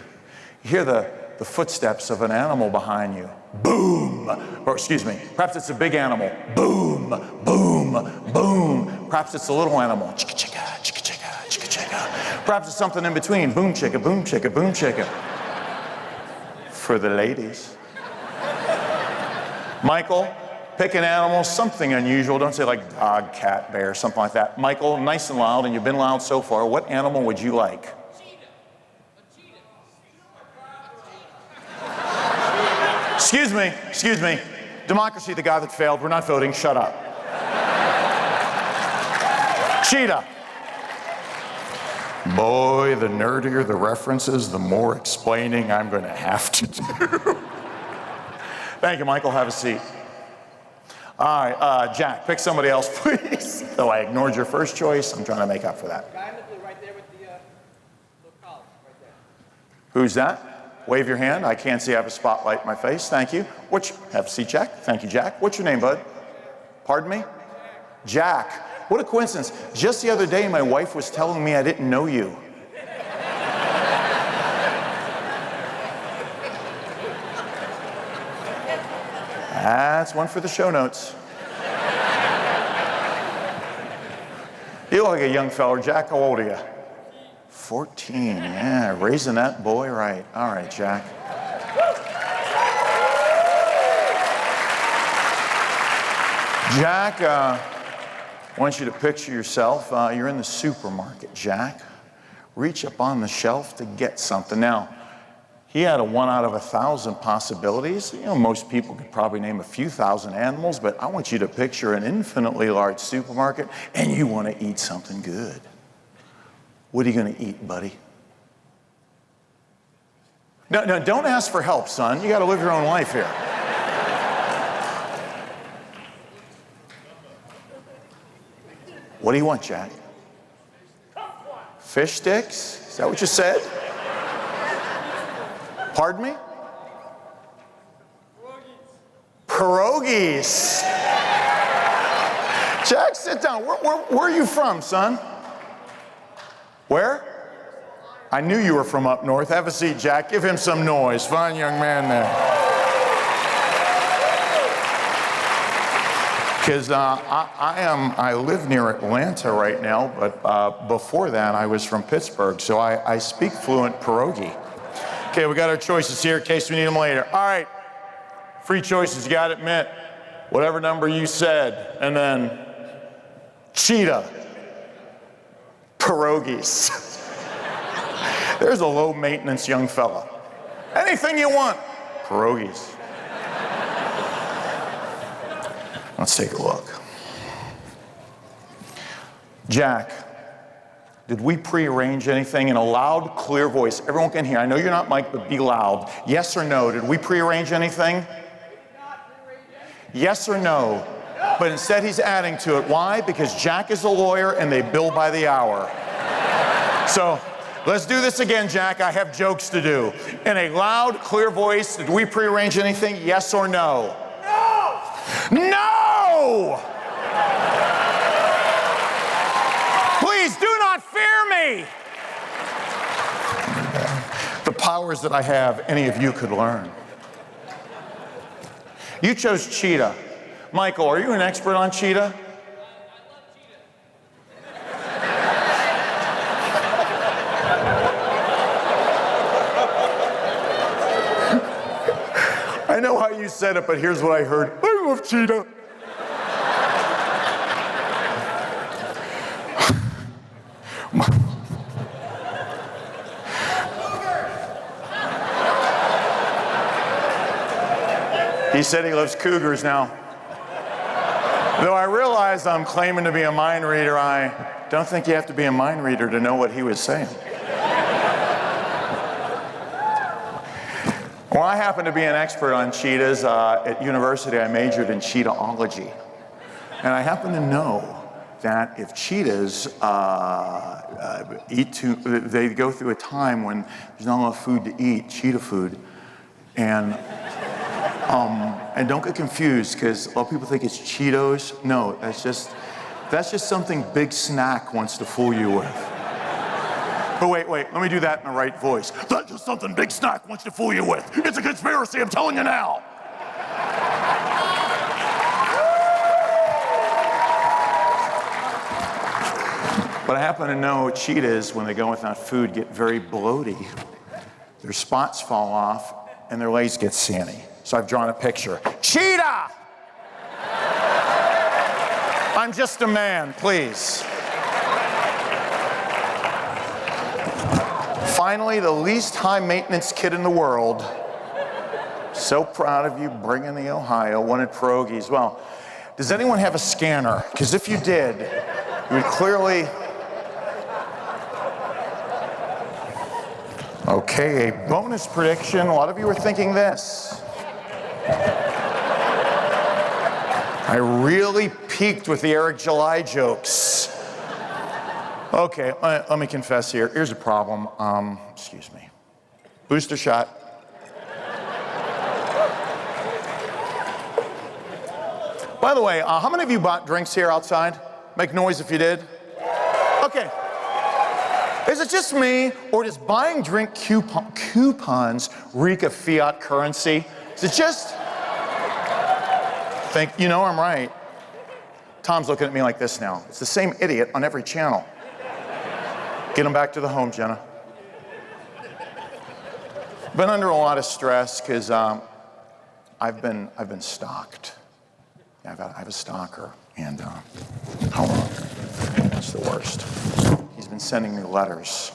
You hear the footsteps of an animal behind you. Boom! Or excuse me, perhaps it's a big animal. Boom, boom, boom. Perhaps it's a little animal. Chicka, chicka, chicka, chicka, chicka, chicka. Perhaps it's something in between. Boom, chicka, boom, chicka, boom, chicka. For the ladies. Michael, pick an animal, something unusual. Don't say like dog, cat, bear, something like that. Michael, nice and loud, and you've been loud so far. What animal would you like? Excuse me. Democracy, the guy that failed. We're not voting. Shut up. Cheetah. Boy, the nerdier the references, the more explaining I'm going to have to do. Thank you, Michael. Have a seat. All right, Jack, pick somebody else, please. Though I ignored your first choice, I'm trying to make up for that. Guy in the blue right there with the little collar, right there. Who's that? Wave your hand. I can't see. I have a spotlight in my face. Thank you. Have a seat, Jack. Thank you, Jack. What's your name, bud? Pardon me? Jack. What a coincidence. Just the other day, my wife was telling me I didn't know you. That's one for the show notes. You look like a young fella. Jack, how old are you? 14. Yeah, raising that boy right. All right, Jack. Jack, I want you to picture yourself. You're in the supermarket, Jack. Reach up on the shelf to get something. Now, he had a 1 out of 1,000 possibilities. You know, most people could probably name a few thousand animals, but I want you to picture an infinitely large supermarket, and you want to eat something good. What are you going to eat, buddy? No, don't ask for help, son. You got to live your own life here. What do you want, Jack? Fish sticks? Is that what you said? Pardon me? Pierogies. Jack, sit down. Where are you from, son? Where? I knew you were from up north. Have a seat, Jack. Give him some noise. Fine young man there. Because I live near Atlanta right now, but before that I was from Pittsburgh, so I speak fluent pierogi. Okay, we got our choices here in case we need them later. All right, free choices, you gotta admit. Whatever number you said, and then cheetah, pierogies. There's a low maintenance young fella. Anything you want, pierogies. Let's take a look. Jack, did we prearrange anything in a loud, clear voice? Everyone can hear. I know you're not Mike, but be loud. Yes or no? Did we prearrange anything? Yes or no? But instead he's adding to it. Why? Because Jack is a lawyer and they bill by the hour. So let's do this again, Jack. I have jokes to do. In a loud, clear voice, did we prearrange anything? Yes or no? No! No! Please do not fear me. The powers that I have, any of you could learn. You chose cheetah. Michael, are you an expert on cheetah? I know how you said it, but here's what I heard. I love cheetah. He said he loves cougars now. Though I realize I'm claiming to be a mind reader, I don't think you have to be a mind reader to know what he was saying. Well, I happen to be an expert on cheetahs. At university, I majored in cheetahology. And I happen to know that if cheetahs they go through a time when there's not enough food to eat, cheetah food, and don't get confused, because a lot of people think it's Cheetos. No, that's just something Big Snack wants to fool you with. But wait, let me do that in the right voice. That's just something Big Snack wants to fool you with. It's a conspiracy, I'm telling you now. But I happen to know cheetahs, when they go without food, get very bloaty. Their spots fall off, and their legs get sandy. So I've drawn a picture. Cheetah! I'm just a man, please. Finally, the least high maintenance kid in the world. So proud of you bringing the Ohio. Wanted pierogies. Well, does anyone have a scanner? Because if you did, You would clearly... Okay, a bonus prediction. A lot of you were thinking this. I really peaked with the Eric July jokes. Okay, let me confess here. Here's a problem. Excuse me. Booster shot. By the way, how many of you bought drinks here outside? Make noise if you did. Okay. Is it just me, or does buying drink coupons reek of fiat currency? Is it just... You know I'm right. Tom's looking at me like this now. It's the same idiot on every channel. Get him back to the home, Jenna. Been under a lot of stress because I've been stalked. Yeah, I have a stalker, and how long? That's the worst. He's been sending me letters.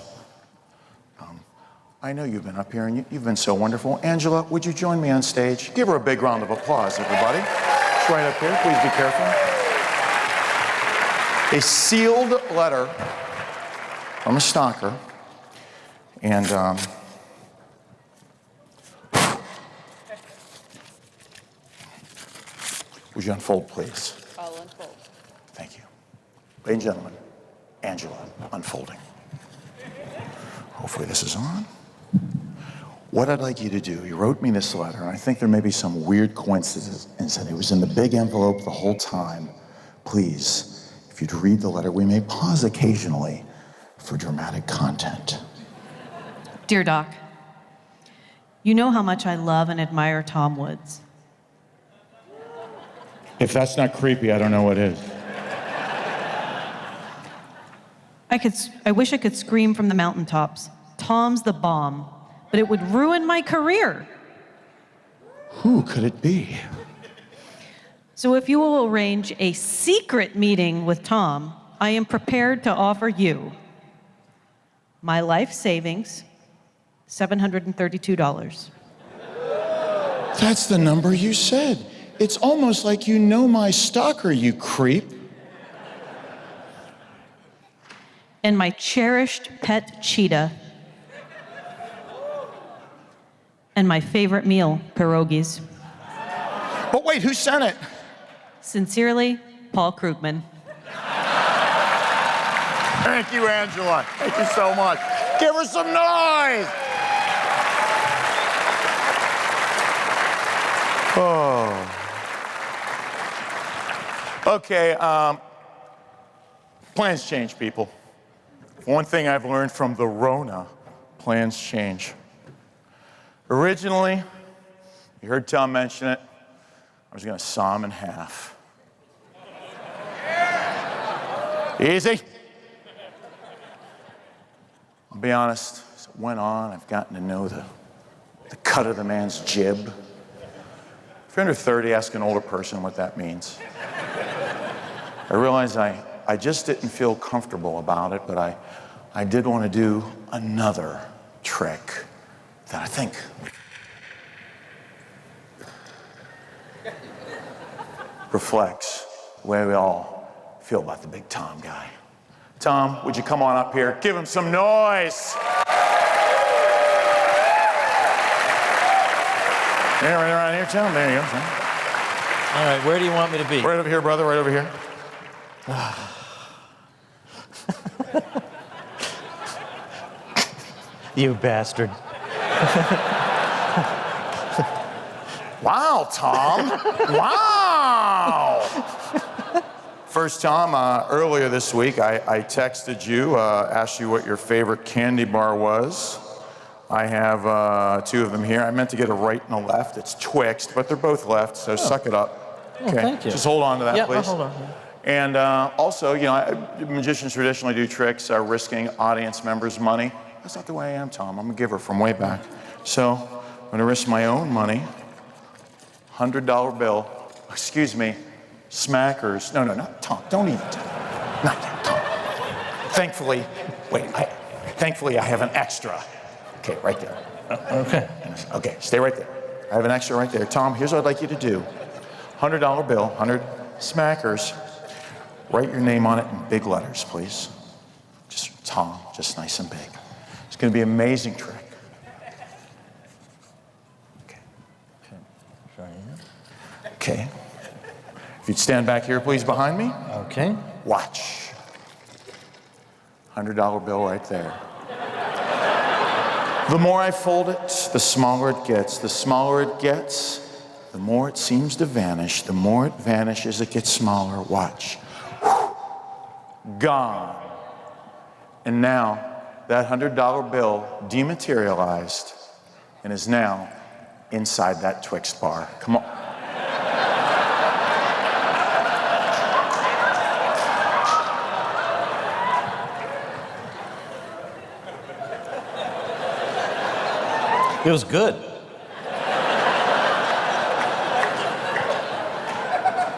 I know you've been up here, and you've been so wonderful. Angela, would you join me on stage? Give her a big round of applause, everybody. She's right up here. Please be careful. A sealed letter from a stalker, and would you unfold, please? I'll unfold. Thank you. Ladies and gentlemen, Angela unfolding. Hopefully this is on. What I'd like you to do, you wrote me this letter, and I think there may be some weird coincidences, and it was in the big envelope the whole time. Please, if you'd read the letter, we may pause occasionally for dramatic content. Dear Doc, you know how much I love and admire Tom Woods. If that's not creepy, I don't know what is. I wish I could scream from the mountaintops, Tom's the bomb, but it would ruin my career. Who could it be? So if you will arrange a secret meeting with Tom, I am prepared to offer you my life savings, $732. That's the number you said. It's almost like you know my stalker, you creep. And my cherished pet cheetah. And my favorite meal, pierogies. But wait, who sent it? Sincerely, Paul Krugman. Thank you, Angela. Thank you so much. Give her some noise. Oh. Okay, plans change, people. One thing I've learned from the Rona, plans change. Originally, you heard Tom mention it, I was gonna saw him in half. Easy. I'll be honest, as it went on, I've gotten to know the cut of the man's jib. If you're under 30, ask an older person what that means. I realized I just didn't feel comfortable about it, but I did want to do another trick that I think reflects the way we all feel about the big Tom guy. Tom, would you come on up here? Give him some noise. Yeah, right around here, Tom. There you go, Tom. All right, where do you want me to be? Right over here, brother, right over here. You bastard. Wow, Tom. Wow. First, Tom, earlier this week, I texted you, asked you what your favorite candy bar was. I have two of them here. I meant to get a right and a left. It's Twixt, but they're both left, so suck it up. Oh, thank you. Just hold on to that, please. I'll hold on. And also, you know, magicians traditionally do tricks risking audience members' money. That's not the way I am, Tom. I'm a giver from way back. So I'm gonna risk my own money. $100 bill. Excuse me, smackers. No, not Tom. Don't even. Not yet, Tom. Thankfully, thankfully I have an extra. Okay, right there. Okay. Okay, stay right there. I have an extra right there. Tom, here's what I'd like you to do. $100 bill, 100 smackers. Write your name on it in big letters, please. Just Tom, just nice and big. It's going to be an amazing trick. Okay. If you'd stand back here, please, behind me. Okay. Watch. $100 bill right there. The more I fold it, the smaller it gets. The smaller it gets, the more it seems to vanish. The more it vanishes, it gets smaller. Watch. Gone. And now, that $100 bill dematerialized and is now inside that Twix bar. Come on. It was good.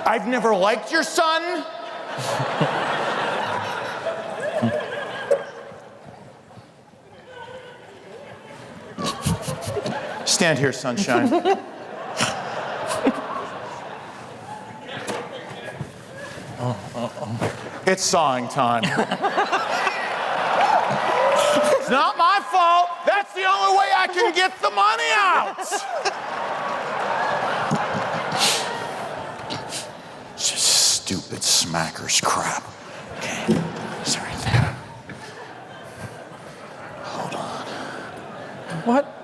I've never liked your son. Stand here, sunshine. It's sawing time. It's not my fault. That's the only way I can get the money out. Just stupid smackers crap. Okay, it's right there. Hold on. What?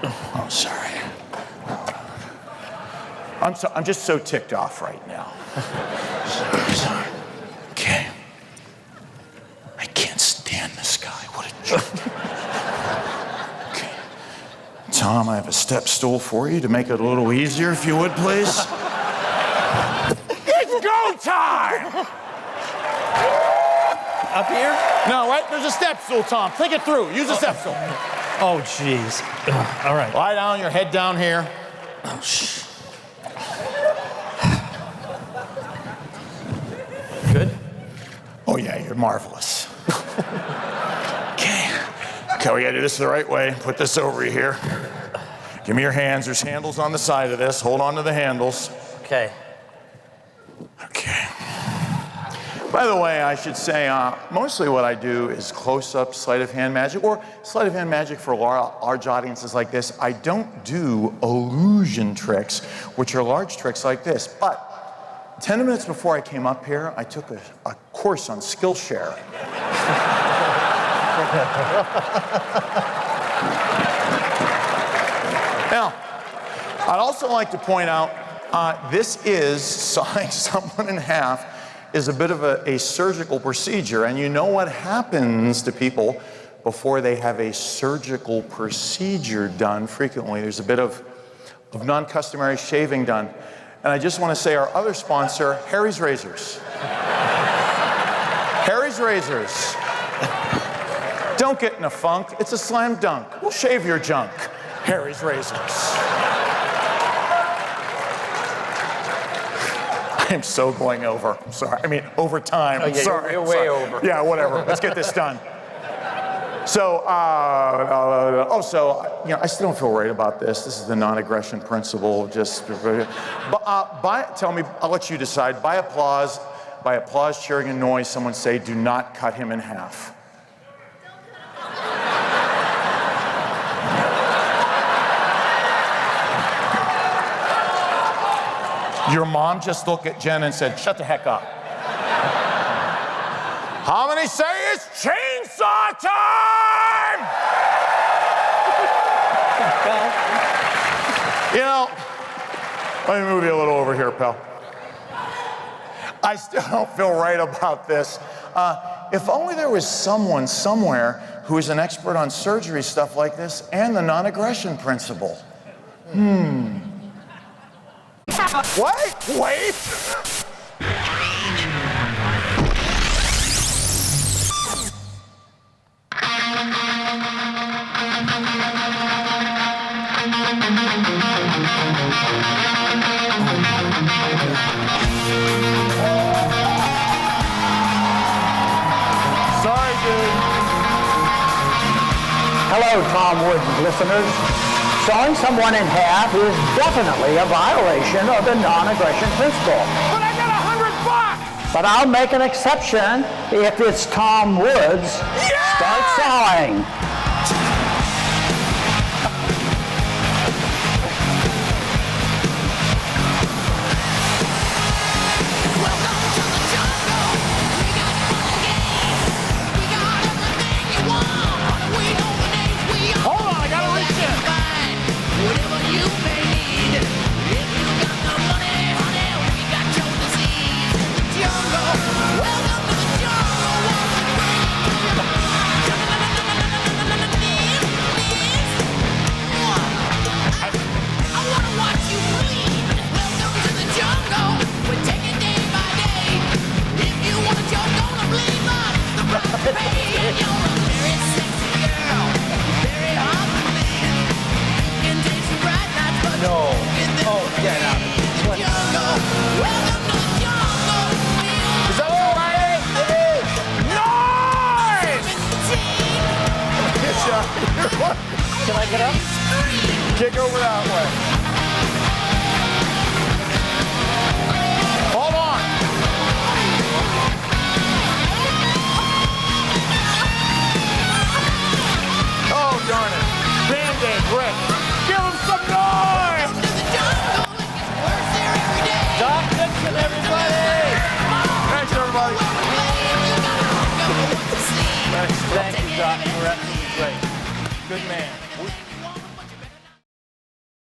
Oh, sorry. Hold on. I'm just so ticked off right now. Sorry. Okay. I can't stand this guy. What a jerk. Okay. Tom, I have a step stool for you to make it a little easier, if you would, please. It's go time! Up here? No, right? There's a step stool, Tom. Think it through. Use a step stool. Oh, jeez. All right. Lie down, your head down here. Oh, shh. Good? Oh, yeah, you're marvelous. Okay. Okay, we gotta do this the right way. Put this over here. Give me your hands. There's handles on the side of this. Hold on to the handles. Okay. Okay. By the way, I should say, mostly what I do is close-up sleight of hand magic, or sleight of hand magic for large audiences like this. I don't do illusion tricks, which are large tricks like this. But 10 minutes before I came up here, I took a course on Skillshare. Now, I'd also like to point out, this is sawing someone in half is a bit of a surgical procedure, and you know what happens to people before they have a surgical procedure done. Frequently, there's a bit of non-customary shaving done. And I just want to say our other sponsor, Harry's Razors. Harry's Razors. Don't get in a funk. It's a slam dunk. We'll shave your junk. Harry's Razors. I am so going over. I'm sorry. I mean, over time. Oh, yeah, sorry. you're way over. Yeah, whatever. Let's get this done. So, you know, I still don't feel right about this. This is the non-aggression principle. Just, tell me, I'll let you decide. By applause, cheering, and noise, someone say, do not cut him in half. Your mom just looked at Jen and said, shut the heck up. How many say it's chainsaw time? You know, let me move you a little over here, pal. I still don't feel right about this. If only there was someone somewhere who is an expert on surgery stuff like this and the non-aggression principle. Wait. Sorry, dude. Hello, Tom Woods listeners. Sawing someone in half is definitely a violation of the non-aggression principle. But I got $100 But I'll make an exception if it's Tom Woods. Start sawing. Hold on, I gotta reach in. Whatever you may need. If you got the money, honey, we got your disease. Jungle, welcome to the jungle. I wanna watch you bleed. Welcome to the jungle. We're taking day by day. If you want a joke, gonna bleed like the rock pain. You're a very sexy girl. Very hot man. You can take some bright nights, but No. Oh, get out. jungle. Welcome to the jungle. Is that all right? It is. Nice! Good shot. Can I get up? Kick over that way. Hold on. Oh, darn it. Band-Aid, Rick. Give him some noise! Doc Dixon, everybody! Thanks, everybody. Thank you, Doc. Great. Good man.